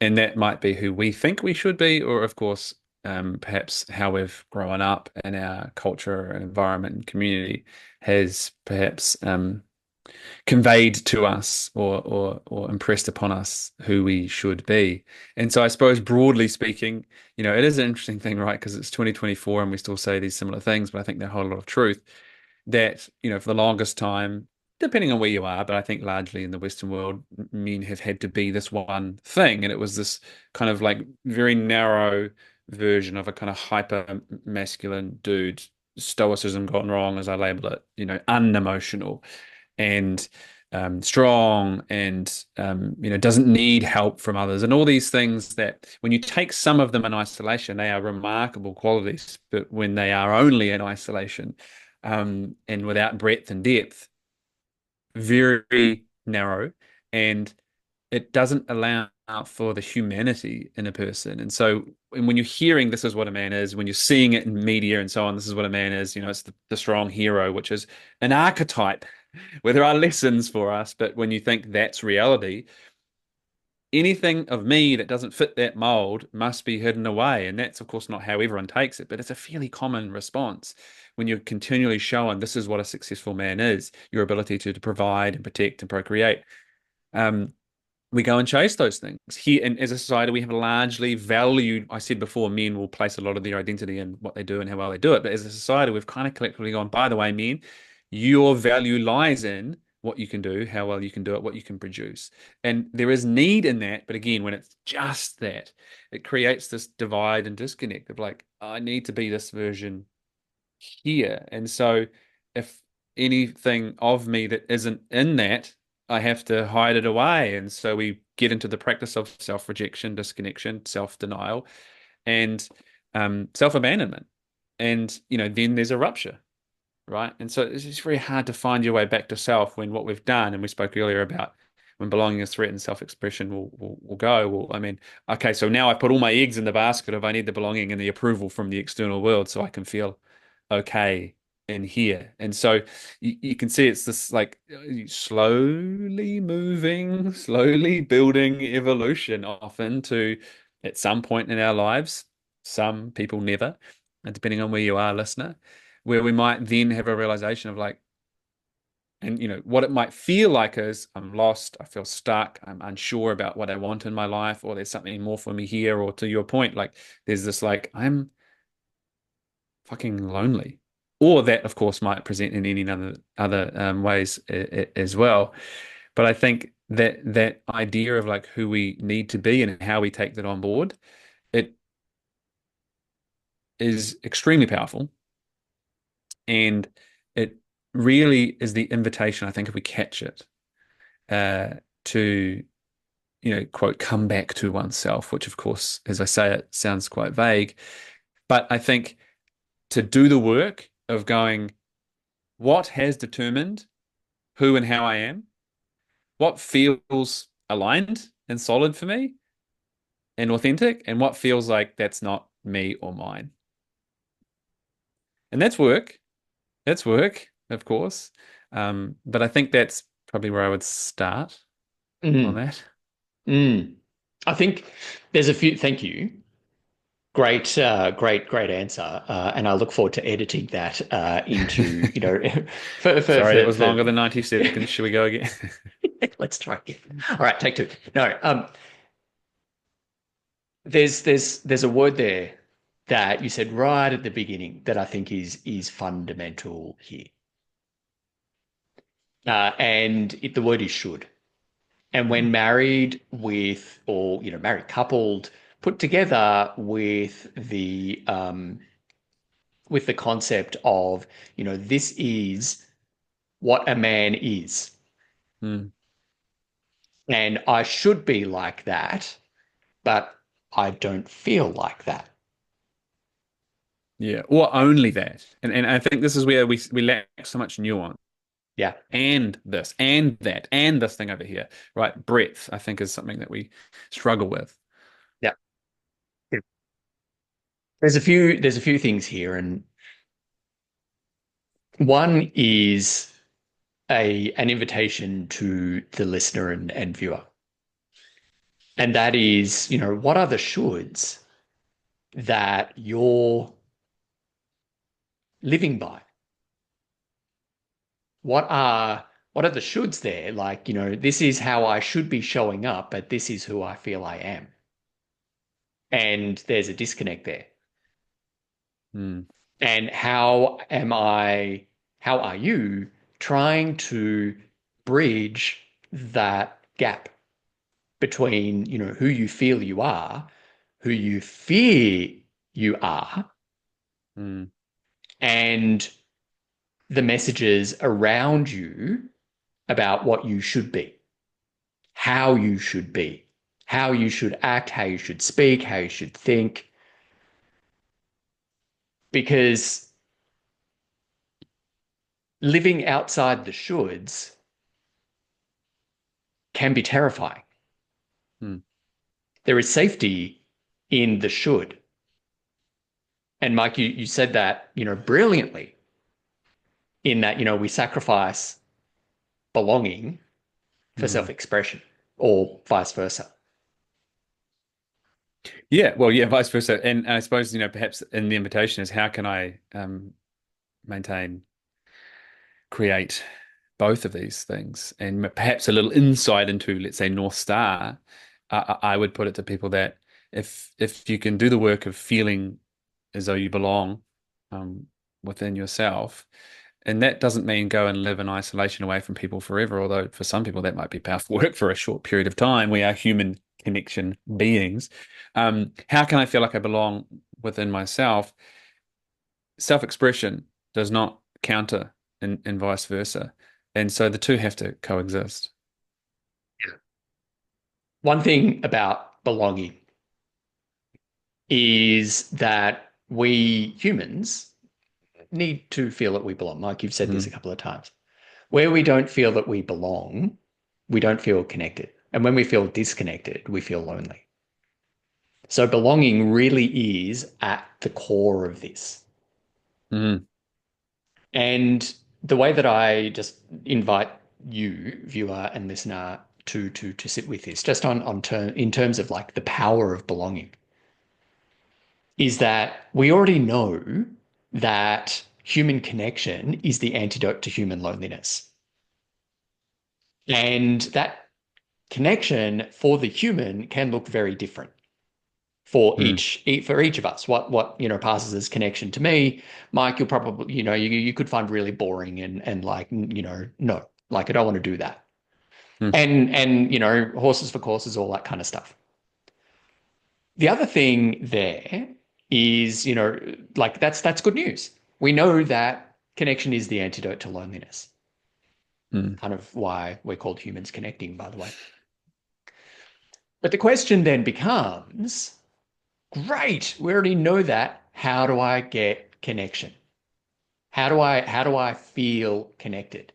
And that might be who we think we should be, or of course, perhaps how we've grown up and our culture and environment and community has perhaps conveyed to us or impressed upon us who we should be. And so I suppose broadly speaking, it is an interesting thing, right? Because it's 2024 and we still say these similar things, but I think they hold a lot of truth that, for the longest time, depending on where you are, but I think largely in the Western world, men have had to be this one thing. And it was this kind of like very narrow version of a kind of hyper masculine dude, stoicism gone wrong, as I label it, unemotional and strong and doesn't need help from others and all these things that when you take some of them in isolation they are remarkable qualities, but when they are only in isolation and without breadth and depth, very narrow, and it doesn't allow for the humanity in a person. And so when you're hearing this is what a man is, when you're seeing it in media and so on, this is what a man is, it's the strong hero, which is an archetype where there are lessons for us. But when you think that's reality, anything of me that doesn't fit that mold must be hidden away. And that's, of course, not how everyone takes it, but it's a fairly common response when you're continually showing this is what a successful man is, your ability to provide and protect and procreate. Um, we go and chase those things. Here, and as a society, we have largely valued, I said before, men will place a lot of their identity in what they do and how well they do it. But as a society, we've kind of collectively gone, by the way, men, your value lies in what you can do, how well you can do it, what you can produce. And there is need in that. But again, when it's just that, it creates this divide and disconnect of like, I need to be this version here. And so if anything of me that isn't in that, I have to hide it away. And so we get into the practice of self-rejection, disconnection, self-denial, and self-abandonment. And, then there's a rupture, right? And so it's just very hard to find your way back to self when what we've done, and we spoke earlier about when belonging is threatened, self-expression will go. Well, I mean, okay, so now I put all my eggs in the basket of I need the belonging and the approval from the external world so I can feel okay in here. And so you can see it's this like slowly moving, slowly building evolution often to at some point in our lives, some people never, and depending on where you are, listener, where we might then have a realization of like, and what it might feel like is I'm lost, I feel stuck, I'm unsure about what I want in my life, or there's something more for me here, or to your point, like there's this like I'm fucking lonely. Or that, of course, might present in any other ways as well. But I think that idea of like who we need to be and how we take that on board, it is extremely powerful. And it really is the invitation, I think, if we catch it, to, quote, come back to oneself, which, of course, as I say, it sounds quite vague. But I think to do the work of going, what has determined who and how I am? What feels aligned and solid for me and authentic? And what feels like that's not me or mine? And that's work. That's work, of course. But I think that's probably where I would start on Mm, that. mm. I think there's a few. Thank you. Great, great answer. And I look forward to editing that into, Sorry, that was for longer than 90 seconds. Should we go again? let's try again. All right, take two. No, there's a word there that you said right at the beginning that I think is fundamental here. The word is should. And when married with, or married coupled, put together with the concept of, this is what a man is, Mm, and I should be like that, but I don't feel like that. yeah, or only that. And I think this is where we lack so much nuance. Yeah, And this, and that, and this thing over here, right? Breadth, I think, is something that we struggle with. yeah. There's a few things here, and one is an invitation to the listener and viewer. And that is, what are the shoulds that you're living by? What are the shoulds there? Like, this is how I should be showing up, but this is who I feel I am. And there's a disconnect there. Mm, And how are you trying to bridge that gap between, who you feel you are, who you fear you are, mm, and the messages around you about what you should be, how you should be, how you should act, how you should speak, how you should think. Because living outside the shoulds can be terrifying. mm, There is safety in the should. And Mike, you said that, brilliantly, in that, we sacrifice belonging for mm, self-expression or vice versa. Yeah, well, yeah, vice versa. And I suppose, perhaps in the invitation is how can I maintain, create both of these things, and perhaps a little insight into, let's say, North Star. I would put it to people that if you can do the work of feeling as though you belong um, within yourself, and that doesn't mean go and live in isolation away from people forever, although for some people that might be powerful work for a short period of time. We are human connection beings. How can I feel like I belong within myself? Self-expression does not counter and vice versa. And so the two have to coexist. One thing about belonging is that we humans need to feel that we belong. Mike, you've said this a Mm, couple of times. Where we don't feel that we belong, we don't feel connected. And when we feel disconnected, we feel lonely. So belonging really is at the core of this. mm, And the way that I just invite you, viewer and listener, to sit with this, just in terms of like the power of belonging, is that we already know that human connection is the antidote to human loneliness. And that connection for the human can look very different mm, for each of us. What passes as connection to me, Mike, you'll probably you could find really boring and like no, like I don't want to do that. mm, And horses for courses, all that kind of stuff. The other thing there is like that's good news. We know that connection is the antidote to loneliness. mm. Kind of why we're called humans connecting, by the way. But the question then becomes, great, we already know that. How do I get connection? How do I feel connected?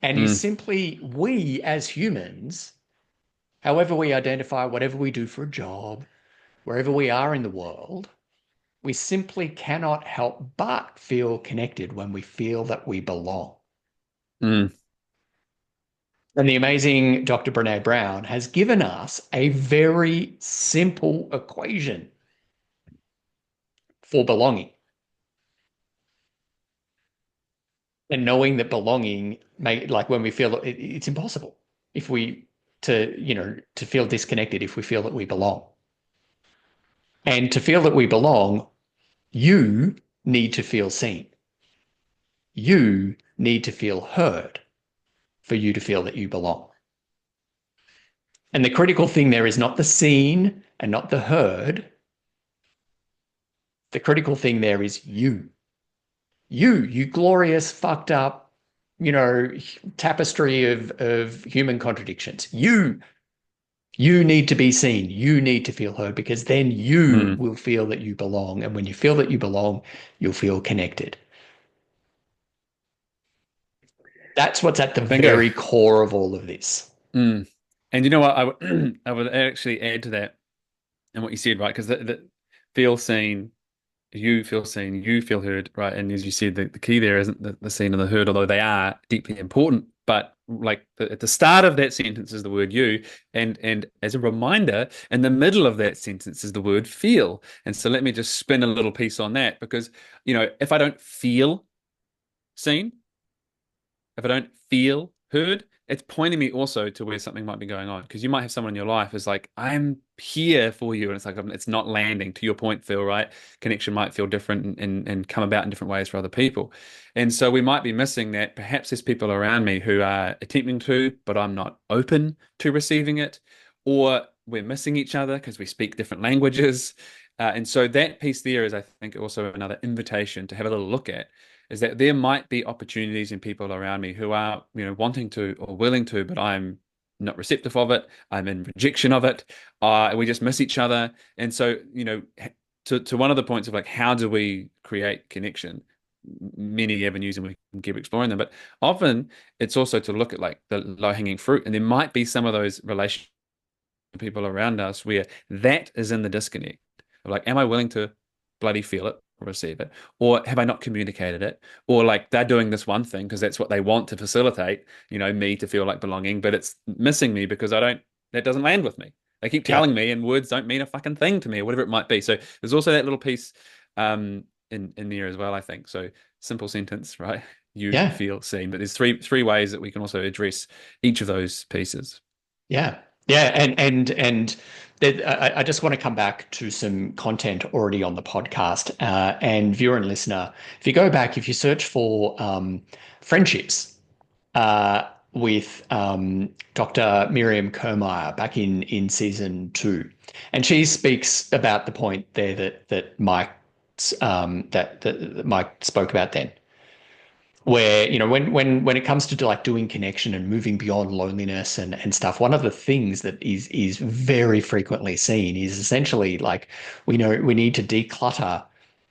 And is Mm, simply we as humans, however we identify, whatever we do for a job, wherever we are in the world, we simply cannot help but feel connected when we feel that we belong. mm. And the amazing Dr. Brene Brown has given us a very simple equation for belonging. And knowing that belonging may like when we feel it's impossible if we to feel disconnected if we feel that we belong. And to feel that we belong, you need to feel seen. You need to feel heard for you to feel that you belong. And the critical thing there is not the seen and not the heard. The critical thing there is you. You glorious, fucked up, tapestry of human contradictions. You need to be seen. You need to feel heard because then you Mm. will feel that you belong. And when you feel that you belong, you'll feel connected. That's what's at the Bingo. very core of all of this. Mm. And you know what? I would actually add to that and what you said, right? Because the feel seen, you feel heard, right? And as you said, the key there isn't the seen and the heard, although they are deeply important. But like at the start of that sentence is the word you, and as a reminder, in the middle of that sentence is the word feel. And so let me just spin a little piece on that because, if I don't feel seen, if I don't feel heard, it's pointing me also to where something might be going on. Because you might have someone in your life who's like, I'm here for you. And it's like, it's not landing. To your point, Phil, right? Connection might feel different and come about in different ways for other people. And so we might be missing that. Perhaps there's people around me who are attempting to, but I'm not open to receiving it. Or we're missing each other because we speak different languages. And so that piece there is, I think, also another invitation to have a little look at is that there might be opportunities in people around me who are, wanting to or willing to, but I'm not receptive of it. I'm in rejection of it. We just miss each other. And so, to one of the points of like, how do we create connection? Many avenues, and we can keep exploring them. But often it's also to look at like the low-hanging fruit. And there might be some of those relations people around us where that is in the disconnect of like, am I willing to bloody feel it or receive it? Or have I not communicated it? Or like they're doing this one thing because that's what they want to facilitate, me to feel like belonging, but it's missing me because that doesn't land with me. They keep Yeah. telling me, and words don't mean a fucking thing to me, or whatever it might be. So there's also that little piece in there as well, I think. So simple sentence, right? You Yeah. feel seen, but there's three ways that we can also address each of those pieces. Yeah. Yeah. And I just want to come back to some content already on the podcast. And viewer and listener, if you go back, if you search for friendships with Dr. Miriam Kermeyer back in season 2, and she speaks about the point there that that Mike spoke about then, where when it comes to like doing connection and moving beyond loneliness and stuff, one of the things that is very frequently seen is essentially like we need to declutter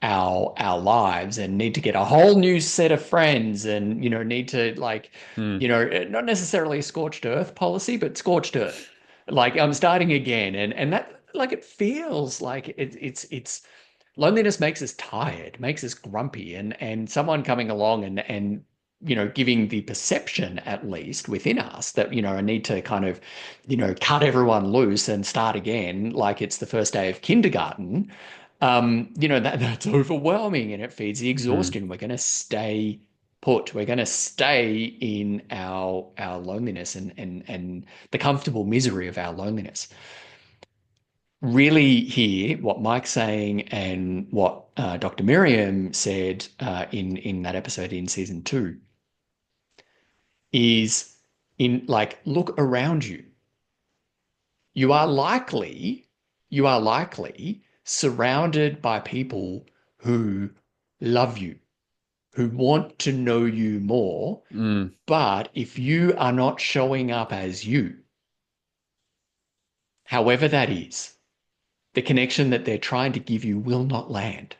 our lives and need to get a whole new set of friends, and need to like Mm, not necessarily a scorched earth policy, but scorched earth, like I'm starting again. And that, like, it feels like it's loneliness makes us tired, makes us grumpy, and someone coming along and giving the perception, at least within us, that I need to kind of cut everyone loose and start again like it's the first day of kindergarten. That's overwhelming, and it feeds the mm. exhaustion. We're going to stay put. We're going to stay in our loneliness and the comfortable misery of our loneliness. Really hear what Mike's saying and what Dr. Miriam said in that episode in season 2 is, in like, look around you. You are likely, you are likely surrounded by people who love you, who want to know you more. Mm. But if you are not showing up as you, however that is, the connection that they're trying to give you will not land.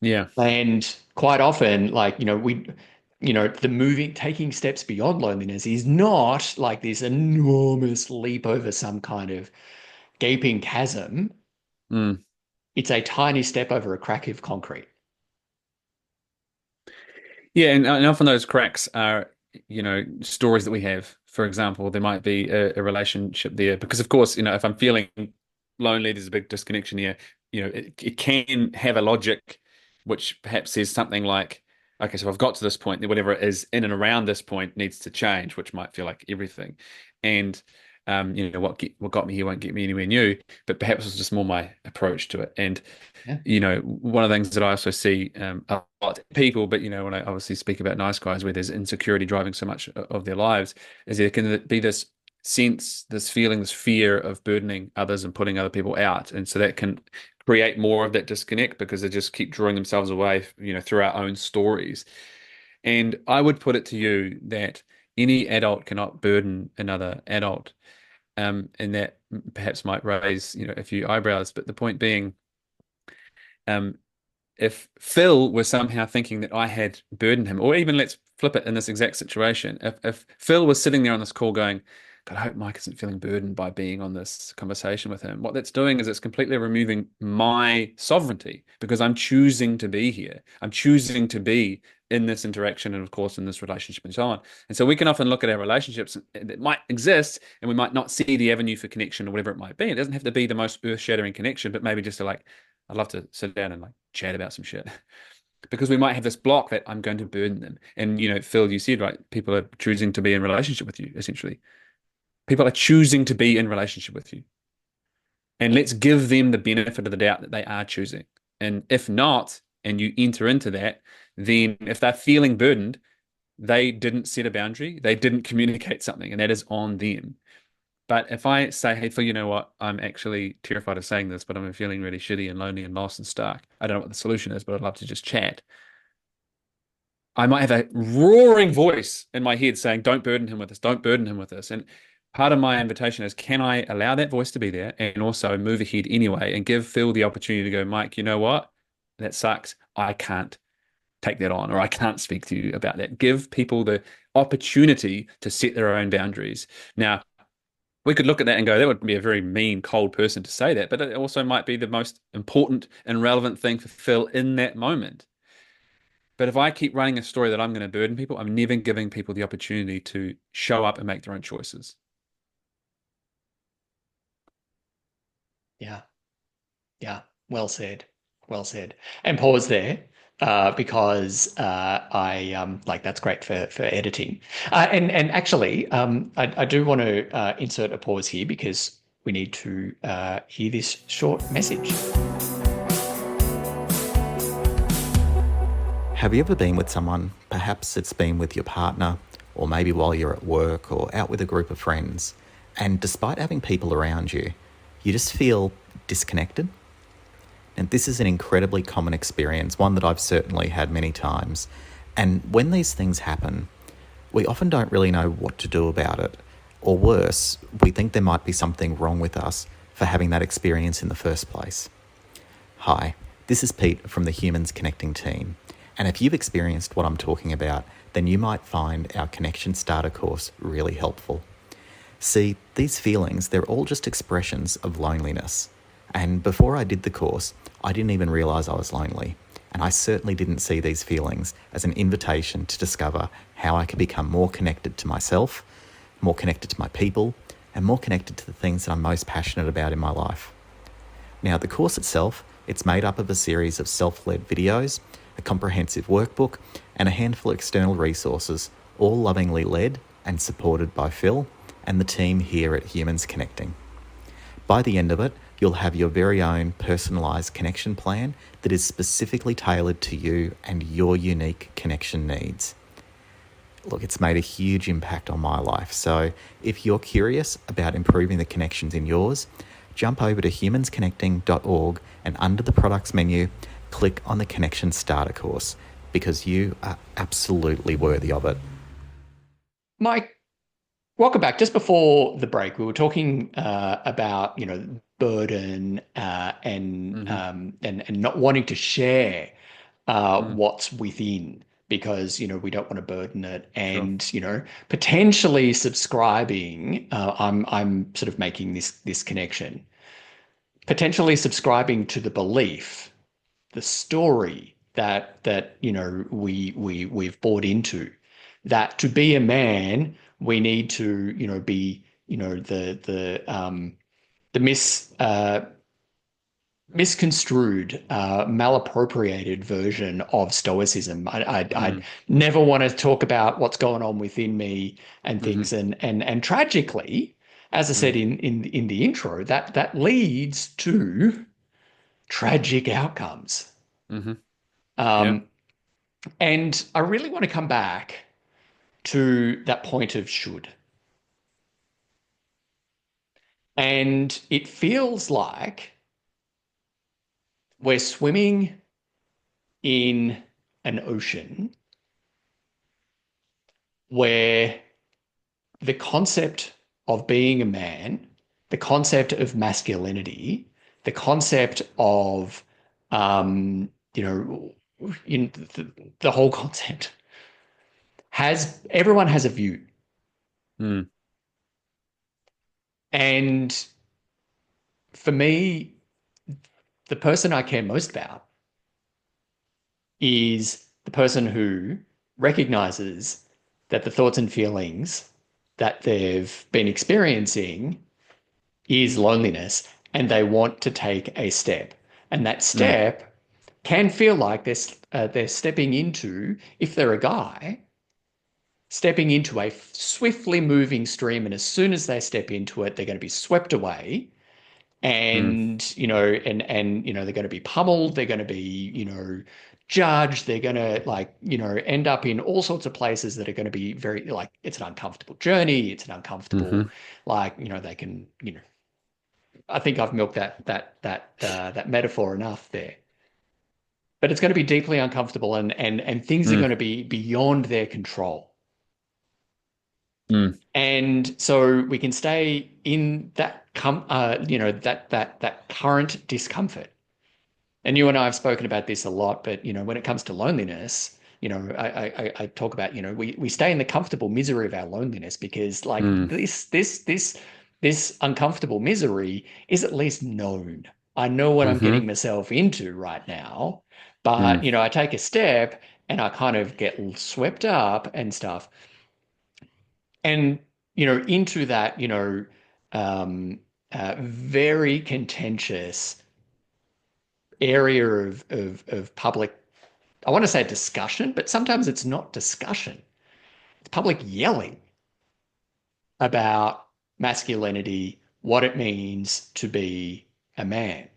Yeah. And quite often, like, the moving, taking steps beyond loneliness is not like this enormous leap over some kind of gaping chasm. Mm. It's a tiny step over a crack of concrete. Yeah, and often those cracks are, stories that we have. For example, there might be a relationship there because, of course, if I'm feeling lonely, there's a big disconnection here. It can have a logic, which perhaps says something like, okay, so I've got to this point, then whatever it is in and around this point needs to change, which might feel like everything. And what got me here won't get me anywhere new, but perhaps it's just more my approach to it. And Yeah. one of the things that I also see a lot in people, but when I obviously speak about nice guys where there's insecurity driving so much of their lives, is there can be this sense, this feeling, this fear of burdening others and putting other people out. And so that can create more of that disconnect because they just keep drawing themselves away, through our own stories. And I would put it to you that any adult cannot burden another adult. And that perhaps might raise, a few eyebrows, but the point being, um, if Phil was somehow thinking that I had burdened him, or even let's flip it in this exact situation, if Phil was sitting there on this call going, God, I hope Mike isn't feeling burdened by being on this conversation with him. What that's doing is it's completely removing my sovereignty because I'm choosing to be here. I'm choosing to be in this interaction and, of course, in this relationship and so on. And so we can often look at our relationships that might exist and we might not see the avenue for connection or whatever it might be. It doesn't have to be the most earth-shattering connection, but maybe just to like, I'd love to sit down and like chat about some shit because we might have this block that I'm going to burden them. And, Phil, you said, right, people are choosing to be in relationship with you, essentially. People are choosing to be in relationship with you. And let's give them the benefit of the doubt that they are choosing. And if not, and you enter into that, then if they're feeling burdened, they didn't set a boundary, they didn't communicate something, and that is on them. But if I say, hey, Phil, you know what? I'm actually terrified of saying this, but I'm feeling really shitty and lonely and lost and stuck. I don't know what the solution is, but I'd love to just chat. I might have a roaring voice in my head saying, don't burden him with this, don't burden him with this. And part of my invitation is, can I allow that voice to be there and also move ahead anyway and give Phil the opportunity to go, Mike, you know what? That sucks. I can't take that on, or I can't speak to you about that. Give people the opportunity to set their own boundaries. Now, we could look at that and go, that would be a very mean, cold person to say that, but it also might be the most important and relevant thing for Phil in that moment. But if I keep running a story that I'm going to burden people, I'm never giving people the opportunity to show up and make their own choices. Yeah. Yeah, well said. Well said. And pause there, because I like that's great for editing. And actually, I do want to insert a pause here because we need to hear this short message. Have you ever been with someone, perhaps it's been with your partner, or maybe while you're at work or out with a group of friends, and despite having people around you, you just feel disconnected? And this is an incredibly common experience, one that I've certainly had many times. And when these things happen, we often don't really know what to do about it. Or worse, we think there might be something wrong with us for having that experience in the first place. Hi, this is Pete from the Humans Connecting team. And if you've experienced what I'm talking about, then you might find our Connection Starter course really helpful. See, these feelings, they're all just expressions of loneliness. And before I did the course, I didn't even realise I was lonely. And I certainly didn't see these feelings as an invitation to discover how I could become more connected to myself, more connected to my people, and more connected to the things that I'm most passionate about in my life. Now, the course itself, it's made up of a series of self-led videos, a comprehensive workbook, and a handful of external resources, all lovingly led and supported by Phil and the team here at Humans Connecting. By the end of it, you'll have your very own personalised connection plan that is specifically tailored to you and your unique connection needs. Look, it's made a huge impact on my life. So if you're curious about improving the connections in yours, jump over to humansconnecting.org and under the products menu, click on the Connection Starter course because you are absolutely worthy of it. Mike, welcome back. Just before the break, we were talking about burden and not wanting to share what's within because we don't want to burden it, Sure. and potentially subscribing. I'm sort of making this connection. Potentially subscribing to the belief, the story that we've bought into, that to be a man we need to be the misconstrued, malappropriated version of Stoicism. I never want to talk about what's going on within me and things, and tragically, as I said in the intro, that leads to tragic outcomes. Yeah. Um, and I really want to come back to that point of should. And it feels like we're swimming in an ocean where the concept of being a man, the concept of masculinity, the concept of, you know, in the whole concept everyone has a view. Mm. And for me, the person I care most about is the person who recognizes that the thoughts and feelings that they've been experiencing is loneliness, and they want to take a step. And that Mm. step can feel like they're stepping into, if they're a guy, stepping into a swiftly moving stream. And as soon as they step into it, they're going to be swept away. Mm. And they're going to be pummeled, they're going to be judged, they're going to end up in all sorts of places that are going to be very, like, it's an uncomfortable journey, it's an uncomfortable, Mm-hmm. they can I think I've milked that metaphor enough there, but it's going to be deeply uncomfortable, and things are Mm. going to be beyond their control. Mm. And so we can stay in that current discomfort. And you and I have spoken about this a lot, but when it comes to loneliness, I talk about, we stay in the comfortable misery of our loneliness because, like, Mm. this uncomfortable misery is at least known. I know what I'm getting Mm-hmm. myself into right now, but Mm. I take a step and I kind of get swept up and stuff. And into that, um, very contentious area of public, I want to say discussion, but sometimes it's not discussion. It's public yelling about masculinity, what it means to be a man.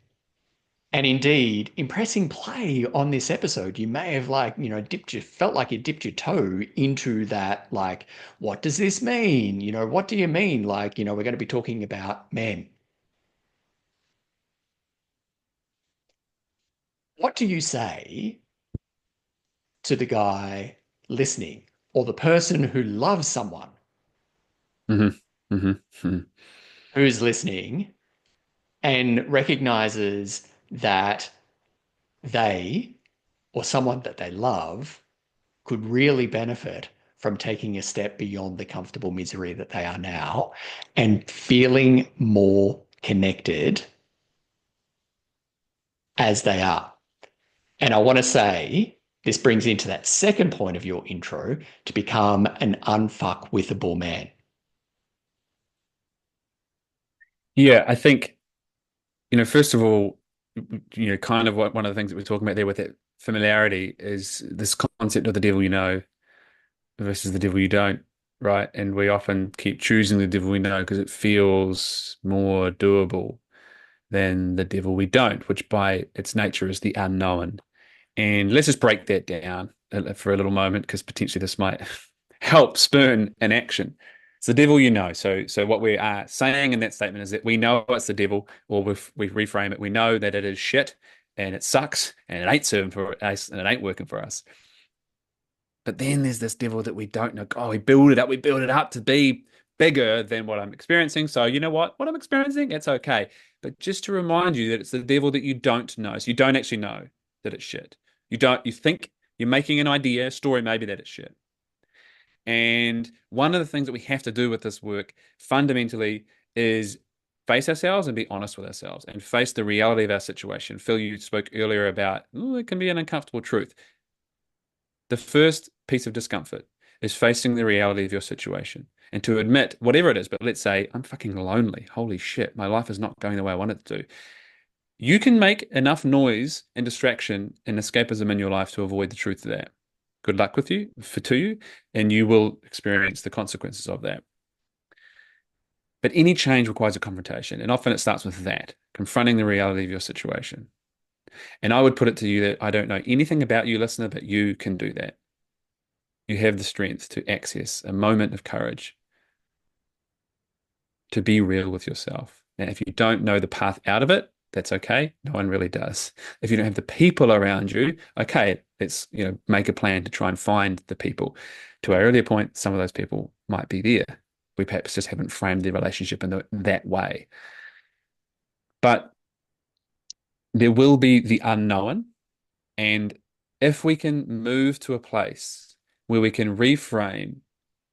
And indeed, impressing play on this episode, you may have felt like you dipped your toe into that, like, what does this mean? What do you mean? Like, we're going to be talking about men. What do you say to the guy listening or the person who loves someone Mm-hmm. Mm-hmm. who's listening and recognizes that they or someone that they love could really benefit from taking a step beyond the comfortable misery that they are now and feeling more connected as they are? And I want to say this brings into that second point of your intro, to become an unfuckwithable man. Yeah, I think, first of all, kind of one of the things that we're talking about there with that familiarity is this concept of the devil you know versus the devil you don't, right? And we often keep choosing the devil we know because it feels more doable than the devil we don't, which by its nature is the unknown. And let's just break that down for a little moment, because potentially this might help spurn an action. It's the devil you know. So what we are saying in that statement is that we know it's the devil, or we reframe it. We know that it is shit and it sucks and it ain't serving for us and it ain't working for us. But then there's this devil that we don't know. Oh, we build it up to be bigger than what I'm experiencing. So you know what I'm experiencing, it's okay. But just to remind you that it's the devil that you don't know. So you don't actually know that it's shit. You think you're making an idea, a story maybe that it's shit. And one of the things that we have to do with this work fundamentally is face ourselves and be honest with ourselves and face the reality of our situation. Phil, you spoke earlier about, it can be an uncomfortable truth. The first piece of discomfort is facing the reality of your situation and to admit whatever it is. But let's say I'm fucking lonely. Holy shit, my life is not going the way I want it to. You can make enough noise and distraction and escapism in your life to avoid the truth of that. Good luck with you, to you, and you will experience the consequences of that. But any change requires a confrontation, and often it starts with that, confronting the reality of your situation. And I would put it to you that I don't know anything about you, listener, but you can do that. You have the strength to access a moment of courage, to be real with yourself. Now, if you don't know the path out of it, that's okay. No one really does. If you don't have the people around you, okay, let's make a plan to try and find the people. To our earlier point, some of those people might be there. We perhaps just haven't framed the relationship in that way. But there will be the unknown. And if we can move to a place where we can reframe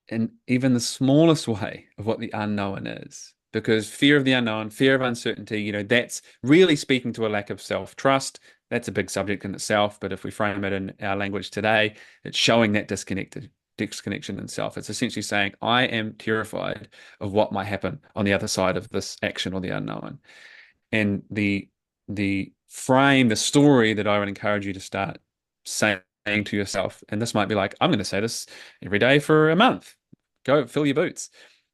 in even the smallest way of what the unknown is, because fear of the unknown, fear of uncertainty, that's really speaking to a lack of self-trust. That's a big subject in itself. But if we frame it in our language today, it's showing that disconnection in self. It's essentially saying, I am terrified of what might happen on the other side of this action or the unknown. And the frame, the story that I would encourage you to start saying to yourself, and this might be like, I'm going to say this every day for a month. Go fill your boots.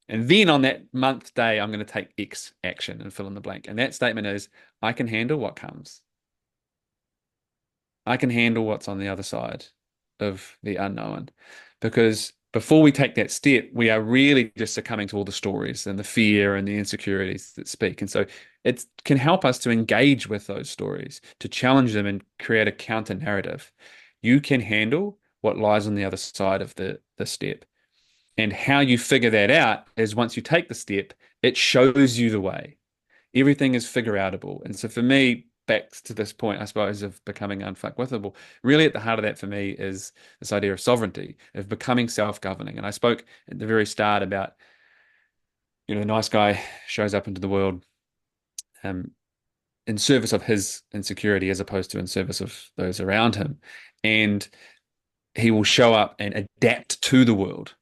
And then on that month day, I'm going to take X action and fill in the blank. And that statement is, I can handle what comes. I can handle what's on the other side of the unknown. Because before we take that step, we are really just succumbing to all the stories and the fear and the insecurities that speak. And so it can help us to engage with those stories, to challenge them and create a counter narrative. You can handle what lies on the other side of the step. And how you figure that out is once you take the step, it shows you the way. Everything is figure outable. And so for me, back to this point, I suppose, of becoming unfuckwithable, really at the heart of that for me is this idea of sovereignty, of becoming self-governing. And I spoke at the very start about, a nice guy shows up into the world in service of his insecurity as opposed to in service of those around him. And he will show up and adapt to the world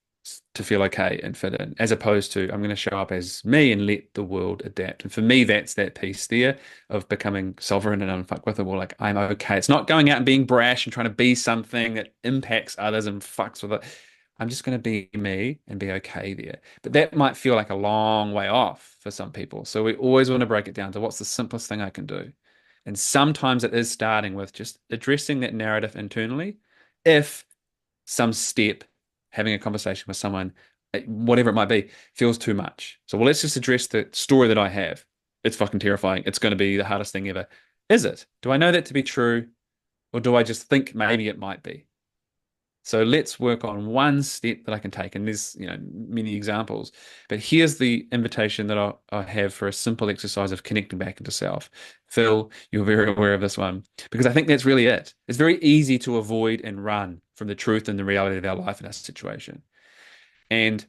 to feel okay and fit in, as opposed to I'm going to show up as me and let the world adapt. And for me, that's that piece there of becoming sovereign and unfuckwithable. Like, I'm okay. It's not going out and being brash and trying to be something that impacts others and fucks with it. I'm just going to be me and be okay there. But that might feel like a long way off for some people. So we always want to break it down to what's the simplest thing I can do. And sometimes it is starting with just addressing that narrative internally. If some step, having a conversation with someone, whatever it might be, feels too much. So, well, let's just address the story that I have. It's fucking terrifying. It's going to be the hardest thing ever. Is it? Do I know that to be true? Or do I just think maybe it might be? So let's work on one step that I can take. And there's, many examples. But here's the invitation that I have for a simple exercise of connecting back into self. Phil, you're very aware of this one, because I think that's really it. It's very easy to avoid and run from the truth and the reality of our life and our situation. And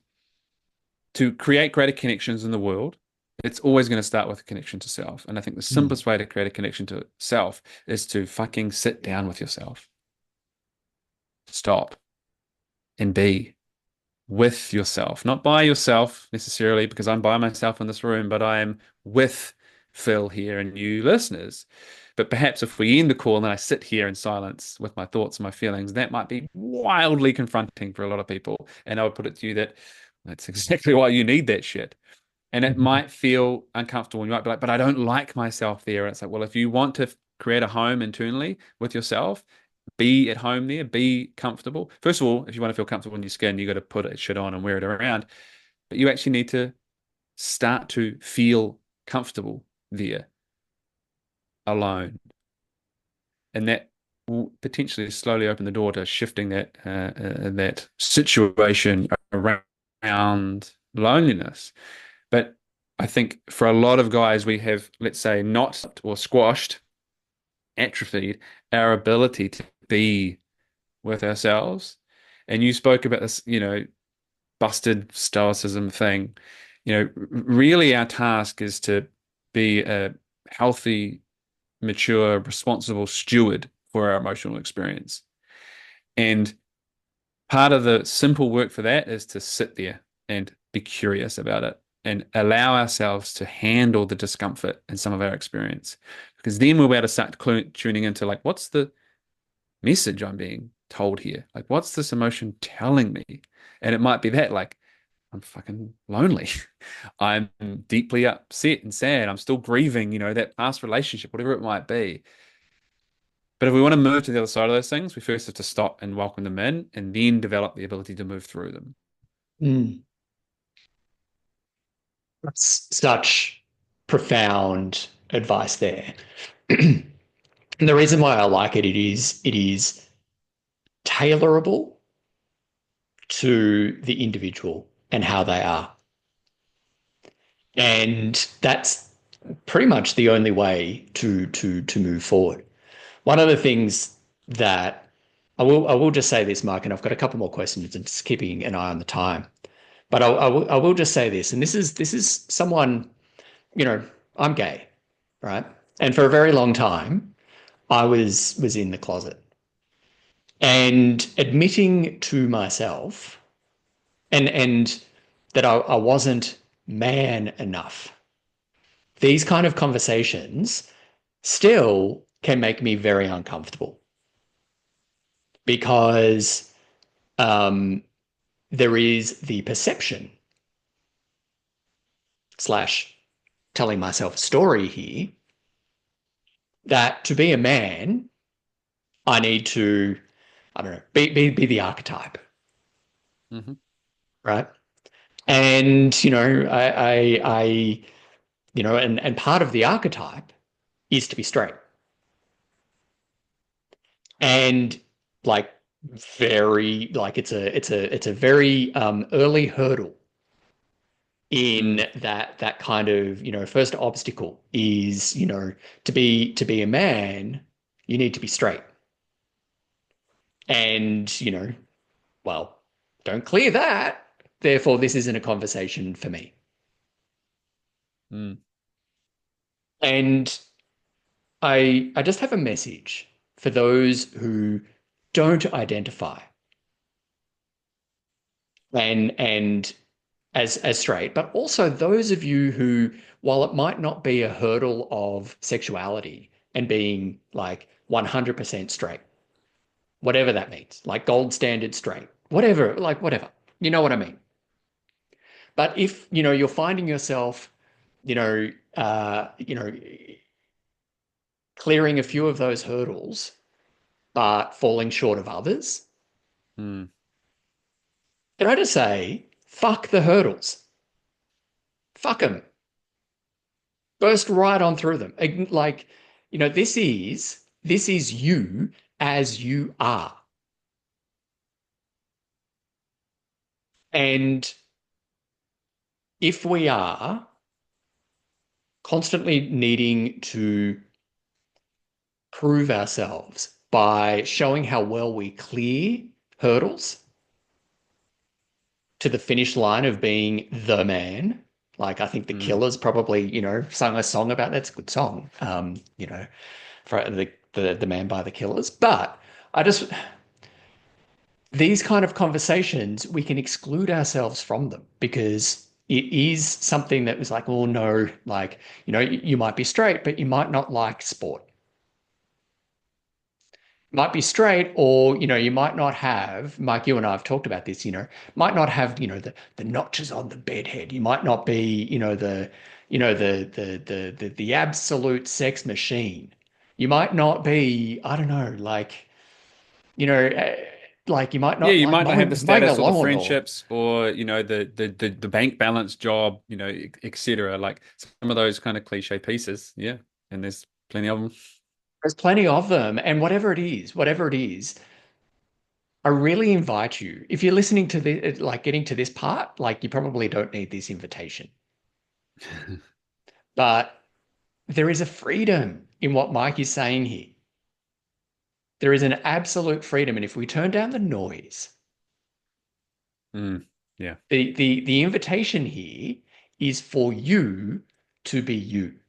to create greater connections in the world, it's always going to start with a connection to self. And I think the simplest way to create a connection to self is to fucking sit down with yourself. Stop and be with yourself, not by yourself necessarily, because I'm by myself in this room, but I am with Phil here and you listeners. But perhaps if we end the call and then I sit here in silence with my thoughts and my feelings, that might be wildly confronting for a lot of people. And I would put it to you that that's exactly why you need that shit. And it might feel uncomfortable. You might be like, but I don't like myself there. And it's like, well, if you want to create a home internally with yourself, be at home there, be comfortable. First of all, if you want to feel comfortable in your skin, you got to put it shit on and wear it around. But you actually need to start to feel comfortable there alone. And that will potentially slowly open the door to shifting that situation around loneliness. But I think for a lot of guys, we have, let's say, not or squashed, atrophied our ability to be with ourselves. And you spoke about this, busted stoicism thing. Really our task is to be a healthy, mature, responsible steward for our emotional experience. And part of the simple work for that is to sit there and be curious about it and allow ourselves to handle the discomfort in some of our experience. Because then we'll be able to start tuning into like, what's the message I'm being told here? Like, what's this emotion telling me? And it might be that, like, I'm fucking lonely. I'm deeply upset and sad. I'm still grieving, that past relationship, whatever it might be. But if we want to move to the other side of those things, we first have to stop and welcome them in and then develop the ability to move through them. That's such profound advice there. And the reason why I like it is tailorable to the individual and how they are. And that's pretty much the only way to move forward. One of the things that I will just say this, Mark, and I've got a couple more questions and just keeping an eye on the time. But I will just say this, and this is someone, I'm gay, right? And for a very long time, I was in the closet. And admitting to myself and that I wasn't man enough. These kind of conversations still can make me very uncomfortable because there is the perception / telling myself a story here that to be a man, I need to, I don't know, be the archetype. Mm-hmm. Right. And, I and part of the archetype is to be straight. And like it's a very early hurdle in that kind of, first obstacle is, to be a man, you need to be straight. And, well, don't clear that. Therefore, this isn't a conversation for me. And I just have a message for those who don't identify and as straight, but also those of you who, while it might not be a hurdle of sexuality and being like 100% straight, whatever that means, like gold standard straight, whatever, like whatever, you know what I mean? But if, you're finding yourself, you know, uh, you know, clearing a few of those hurdles, but falling short of others, Mm. can I just say, fuck the hurdles. Fuck them. Burst right on through them. Like, this is you as you are. And if we are constantly needing to prove ourselves by showing how well we clear hurdles to the finish line of being the man. Like I think the Mm. Killers probably, sung a song about that's a good song. For the man by the Killers. But I just these kind of conversations, we can exclude ourselves from them because it is something that was like, oh no, like, you might be straight, but you might not like sport. Might be straight, or you might not have, Mike, you and I have talked about this, might not have, the notches on the bed head. You might not be, the absolute sex machine. You might not be, I don't know, like, you know, uh, like you might Yeah, not you like might not have the mowing a status or the lawn or friendships or the bank balance job, etc. Like some of those kind of cliche pieces. Yeah, and there's plenty of them. there's plenty of them. And whatever it is, I really invite you, if you're listening to the like getting to this part, like you probably don't need this invitation. But there is a freedom in what Mike is saying here. There is an absolute freedom. And if we turn down the noise, Mm, yeah, the invitation here is for you to be you,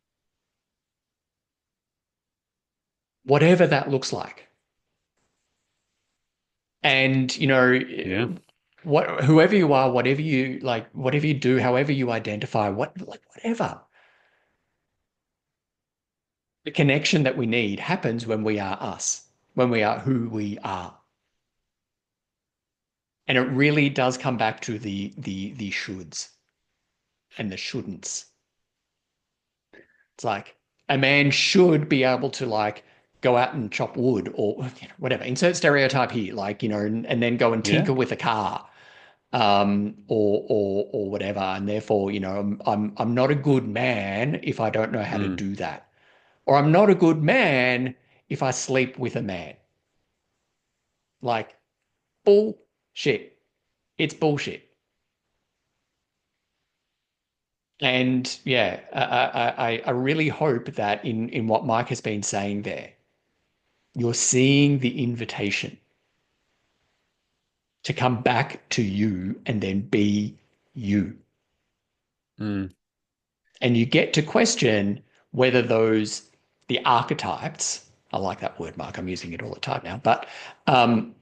whatever that looks like. And, yeah, whoever you are, whatever you like, whatever you do, however you identify, whatever. The connection that we need happens when we are us, when we are who we are. And it really does come back to the shoulds and the shouldn'ts. It's like a man should be able to like go out and chop wood or whatever. Insert stereotype here, like, and then go and yeah. tinker with a car, or whatever. And therefore, I'm not a good man if I don't know how to Mm, do that. Or I'm not a good man if I sleep with a man. Like bullshit. It's bullshit. And yeah, I really hope that in what Mike has been saying there, you're seeing the invitation to come back to you and then be you. mm, And you get to question whether the archetypes, I like that word, Mark, I'm using it all the time now, but, um,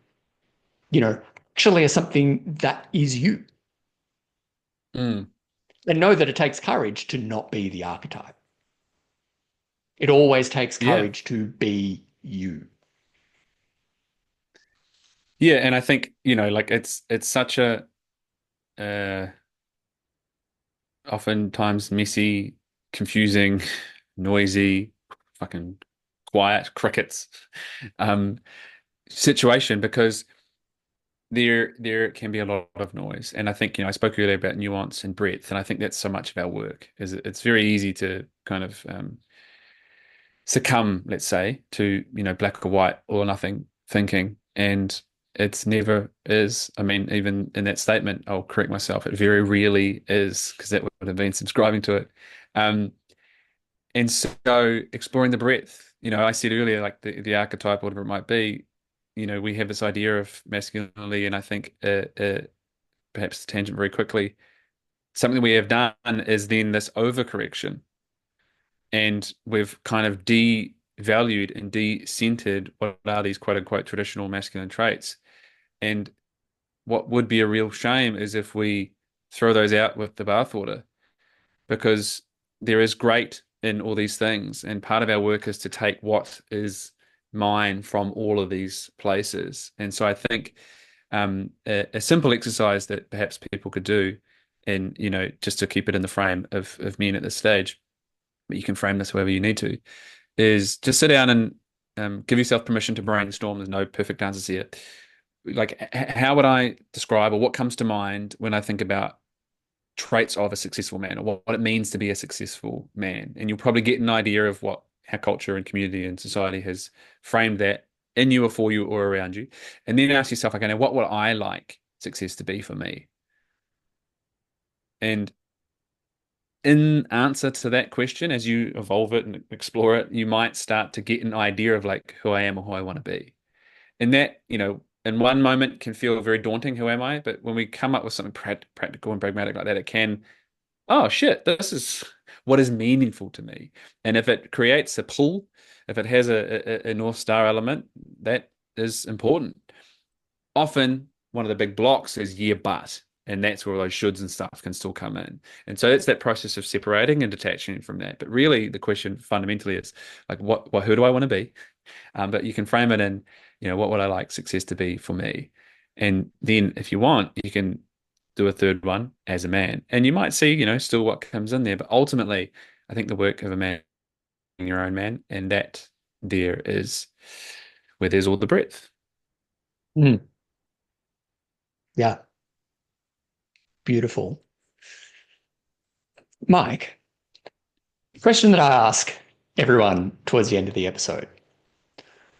you know, actually are something that is you. mm. And know that it takes courage to not be the archetype. It always takes Yeah, courage to be you. yeah. And I think, like it's such a uh oftentimes messy, confusing, noisy, fucking quiet crickets um situation because there can be a lot of noise. And I think, I spoke earlier about nuance and breadth, and I think that's so much of our work is it's very easy to kind of succumb, let's say, to, black or white or nothing thinking. And it's never is. I mean, even in that statement, I'll correct myself. It very rarely is, because that would have been subscribing to it. Um, and so exploring the breadth, I said earlier, like the archetype, whatever it might be, we have this idea of masculinity, and I think perhaps tangent very quickly, something we have done is then this overcorrection, and we've kind of devalued and de-centered what are these quote unquote traditional masculine traits. And what would be a real shame is if we throw those out with the bathwater, because there is great in all these things. And part of our work is to take what is mine from all of these places. And so I think a simple exercise that perhaps people could do, and just to keep it in the frame of men at this stage, but you can frame this however you need to, is just sit down and give yourself permission to brainstorm. There's no perfect answers here. Like, how would I describe, or what comes to mind when I think about traits of a successful man, or what it means to be a successful man? And you'll probably get an idea of how culture and community and society has framed that in you or for you or around you. And then ask yourself, okay, now what would I like success to be for me? And in answer to that question, as you evolve it and explore it, you might start to get an idea of like who I am or who I want to be. And that, in one moment can feel very daunting, who am I? But when we come up with something practical and pragmatic like that, it can, oh shit, this is what is meaningful to me. And if it creates a pull, if it has a North Star element, that is important. Often one of the big blocks is yeah, but, and that's where those shoulds and stuff can still come in. And so it's that process of separating and detaching from that. But really the question fundamentally is like, who do I want to be? But you can frame it in, what would I like success to be for me? And then if you want, you can do a third one as a man. And you might see, still what comes in there. But ultimately, I think the work of a man, your own man, and that there is where there's all the breadth. Mm. Yeah. Beautiful. Mike, question that I ask everyone towards the end of the episode.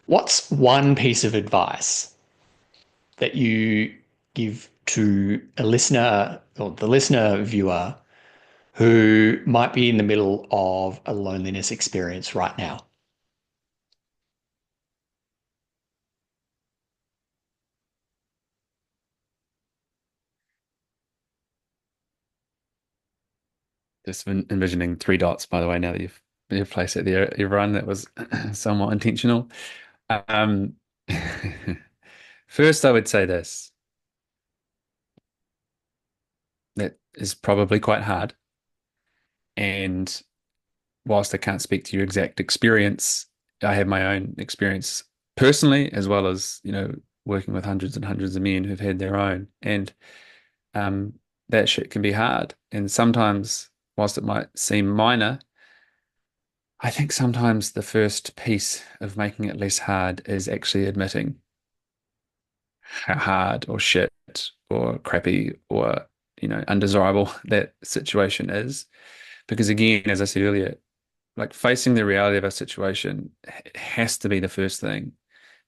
What's one piece of advice that you give to a listener or the listener viewer who might be in the middle of a loneliness experience right now? Just envisioning three dots, by the way, now that you've placed it there, everyone. That was somewhat intentional. Um, First, I would say this. That is probably quite hard. And whilst I can't speak to your exact experience, I have my own experience personally, as well as, working with hundreds and hundreds of men who've had their own. And um, that shit can be hard. And sometimes, whilst it might seem minor, I think sometimes the first piece of making it less hard is actually admitting how hard or shit or crappy or, undesirable that situation is. Because again, as I said earlier, like facing the reality of our situation has to be the first thing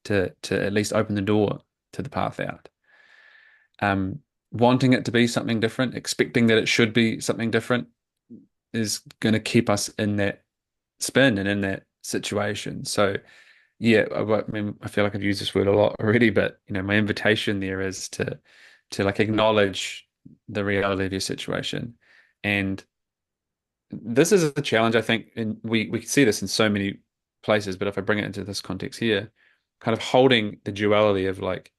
to at least open the door to the path out. Wanting it to be something different, expecting that it should be something different, is going to keep us in that spin and in that situation. So yeah, I mean, I feel like I've used this word a lot already, but my invitation there is to like acknowledge the reality of your situation. And this is a challenge, I think, and we can see this in so many places, but if I bring it into this context here, kind of holding the duality of like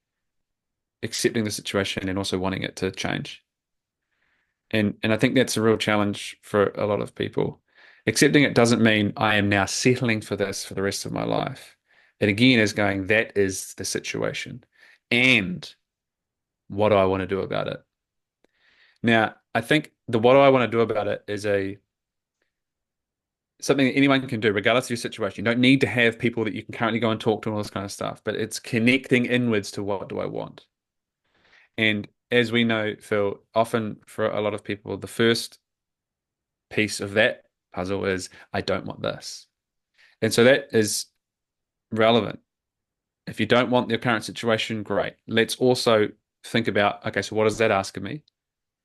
accepting the situation and also wanting it to change. And I think that's a real challenge for a lot of people. Accepting it doesn't mean I am now settling for this for the rest of my life. It again is going, that is the situation. And what do I want to do about it? Now, I think the what do I want to do about it is something that anyone can do, regardless of your situation. You don't need to have people that you can currently go and talk to and all this kind of stuff, but it's connecting inwards to what do I want. And as we know, Phil, often for a lot of people, the first piece of that puzzle is, I don't want this. And so that is relevant. If you don't want your current situation, great. Let's also think about, okay, so what does that ask of me?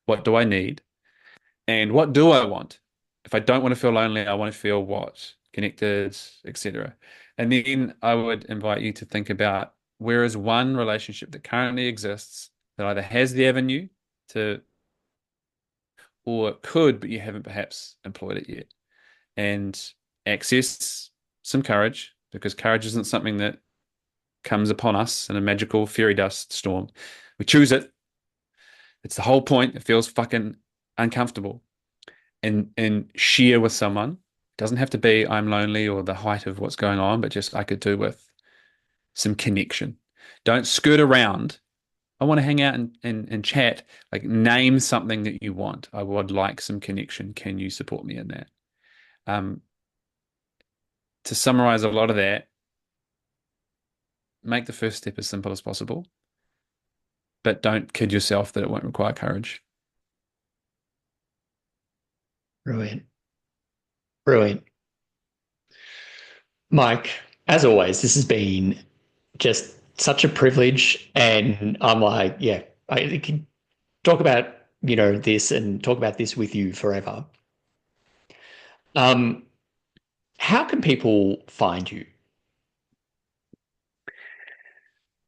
What do I need? And what do I want? If I don't want to feel lonely, I want to feel what? Connected, etc. And then I would invite you to think about, where is one relationship that currently exists that either has the avenue to, or could, but you haven't perhaps employed it yet. And access some courage, because courage isn't something that comes upon us in a magical fairy dust storm. We choose it, It's the whole point. It feels fucking uncomfortable. And share with someone. Doesn't have to be I'm lonely or the height of what's going on, but just I could do with some connection. Don't skirt around. I want to hang out and chat. Like name something that you want. I would like some connection. Can you support me in that? Um, to summarize a lot of that, make the first step as simple as possible, but don't kid yourself that it won't require courage. Brilliant. Brilliant. Mike, as always, this has been just such a privilege. And I'm like, yeah, I can talk about, this and talk about this with you forever. Um, how can people find you?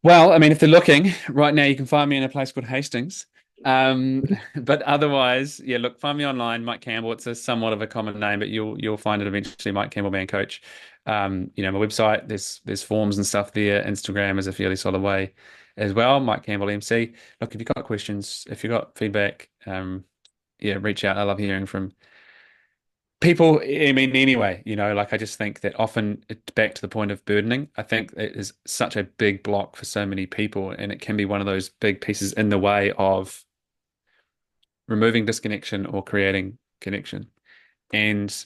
Well, I mean, if they're looking right now, you can find me in a place called Hastings. Um, but otherwise, yeah, look, find me online, Mike Campbell. It's a somewhat of a common name, but you'll find it eventually, Mike Campbell Man Coach. My website, there's forms and stuff there. Instagram is a fairly solid way as well, Mike Campbell MC. Look, if you've got questions, if you've got feedback, yeah, reach out. I love hearing from people. I mean, anyway, like I just think that often it's back to the point of burdening. I think it is such a big block for so many people, and it can be one of those big pieces in the way of removing disconnection or creating connection. And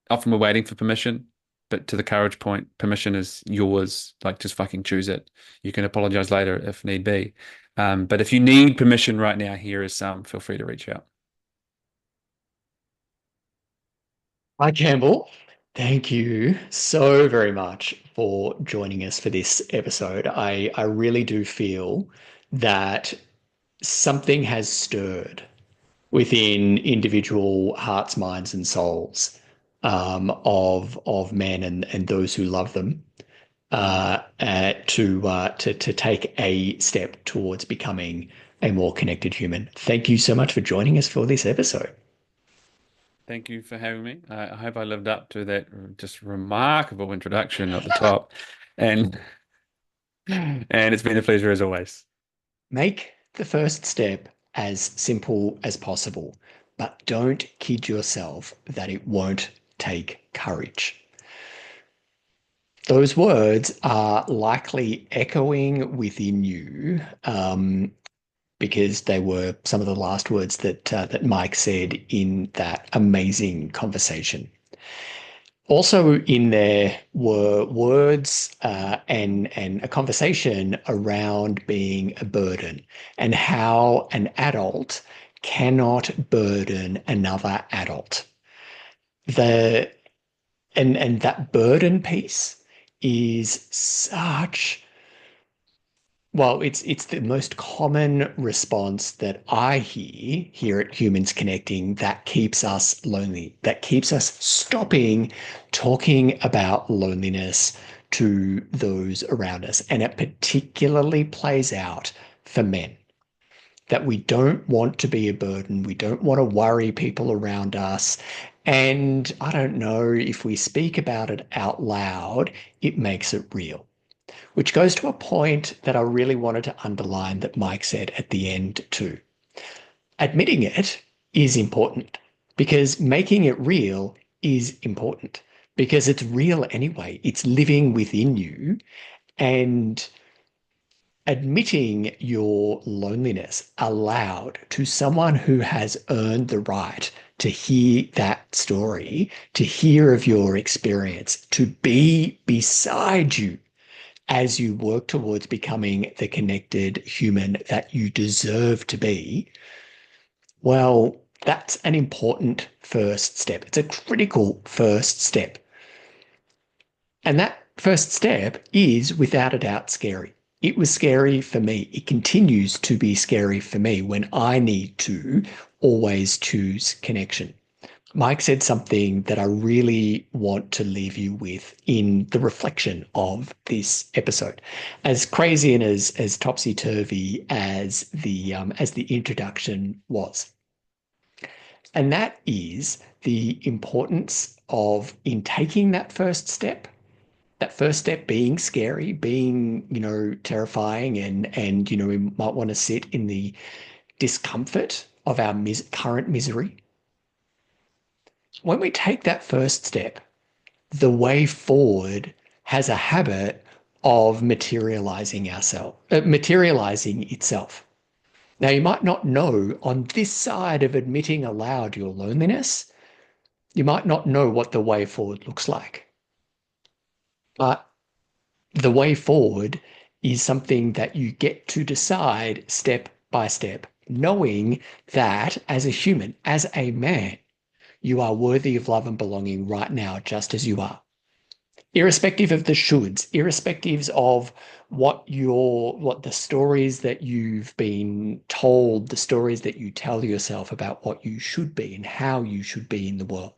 often we're waiting for permission, but to the courage point, permission is yours. Like just fucking choose it. You can apologize later if need be. But if you need permission right now, here is some. Feel free to reach out. Mike Campbell, thank you so very much for joining us for this episode. I really do feel that something has stirred within individual hearts, minds, and souls of men and those who love them to take a step towards becoming a more connected human. Thank you so much for joining us for this episode. Thank you for having me. I hope I lived up to that just remarkable introduction at the top. And and it's been a pleasure as always. Make the first step as simple as possible, but don't kid yourself that it won't take courage. Those words are likely echoing within you because they were some of the last words that Mike said in that amazing conversation. Also in there were words and a conversation around being a burden and how an adult cannot burden another adult. The and that burden piece is such it's the most common response that I hear here at Humans Connecting that keeps us lonely, that keeps us stopping talking about loneliness to those around us. And it particularly plays out for men, that we don't want to be a burden. We don't want to worry people around us. And I don't know if we speak about it out loud, it makes it real. Which goes to a point that I really wanted to underline that Mike said at the end too. Admitting it is important because making it real is important because it's real anyway. It's living within you, and admitting your loneliness aloud to someone who has earned the right to hear that story, to hear of your experience, to be beside you as you work towards becoming the connected human that you deserve to be, well, that's an important first step. It's a critical first step. And that first step is without a doubt scary. It was scary for me. It continues to be scary for me when I need to always choose connection. Mike said something that I really want to leave you with in the reflection of this episode. As crazy and as topsy-turvy as the introduction was. And that is the importance of, in taking that first step, That first step being scary, being, terrifying, and we might want to sit in the discomfort of our current misery. When we take that first step, the way forward has a habit of materializing itself. Now, you might not know on this side of admitting aloud your loneliness, you might not know what the way forward looks like. But the way forward is something that you get to decide step by step, knowing that as a human, as a man, you are worthy of love and belonging right now, just as you are. Irrespective of the shoulds, irrespective of what the stories that you've been told, the stories that you tell yourself about what you should be and how you should be in the world.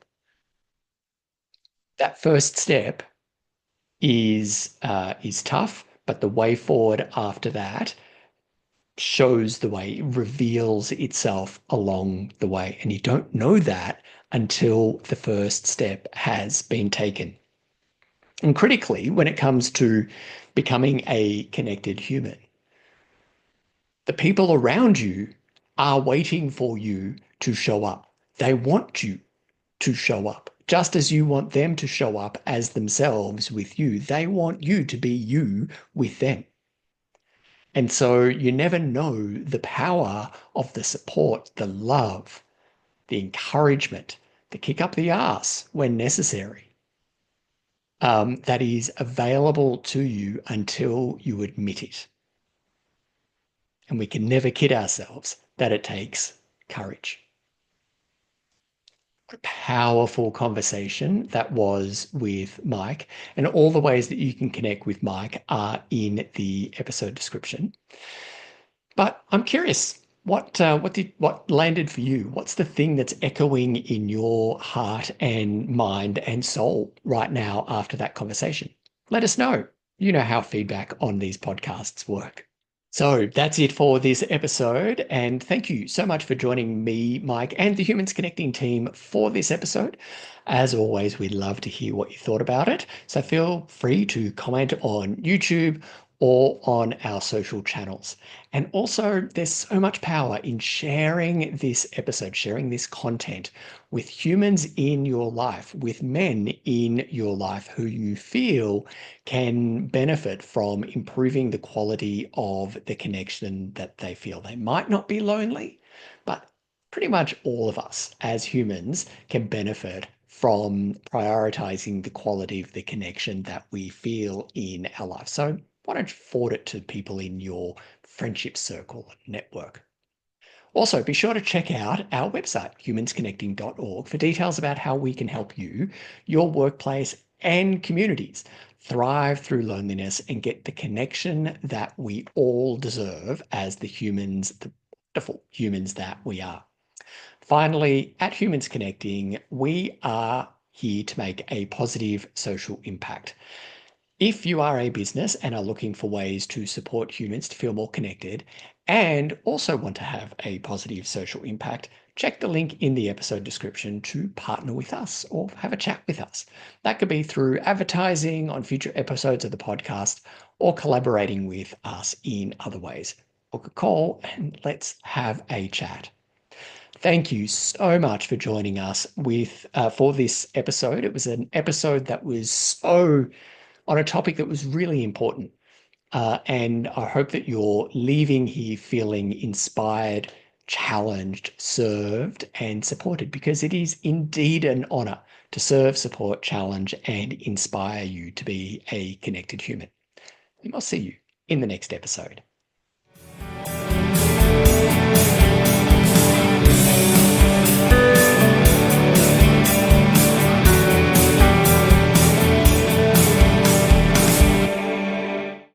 That first step is tough, but the way forward after that shows the way, reveals itself along the way. And you don't know that until the first step has been taken. And critically, when it comes to becoming a connected human, the people around you are waiting for you to show up. They want you to show up, just as you want them to show up as themselves with you. They want you to be you with them. And so you never know the power of the support, the love, the encouragement, the kick up the ass when necessary, that is available to you until you admit it. And we can never kid ourselves that it takes courage. What a powerful conversation that was with Mike. And all the ways that you can connect with Mike are in the episode description. But I'm curious, what landed for you? What's the thing that's echoing in your heart and mind and soul right now after that conversation? Let us know. You know how feedback on these podcasts work. So that's it for this episode. And thank you so much for joining me, Mike, and the Humans Connecting team for this episode. As always, we'd love to hear what you thought about it. So feel free to comment on YouTube or on our social channels. And also, there's so much power in sharing this episode, sharing this content with humans in your life, with men in your life who you feel can benefit from improving the quality of the connection that they feel. They might not be lonely, but pretty much all of us as humans can benefit from prioritizing the quality of the connection that we feel in our life. So why don't you forward it to people in your friendship circle network? Also, be sure to check out our website, humansconnecting.org, for details about how we can help you, your workplace, and communities thrive through loneliness and get the connection that we all deserve as the humans, the wonderful humans that we are. Finally, at Humans Connecting, we are here to make a positive social impact. If you are a business and are looking for ways to support humans to feel more connected and also want to have a positive social impact, check the link in the episode description to partner with us or have a chat with us. That could be through advertising on future episodes of the podcast or collaborating with us in other ways. Book a call and let's have a chat. Thank you so much for joining us for this episode. It was an episode that was on a topic that was really important. And I hope that you're leaving here feeling inspired, challenged, served, and supported, because it is indeed an honor to serve, support, challenge, and inspire you to be a connected human. And I'll see you in the next episode.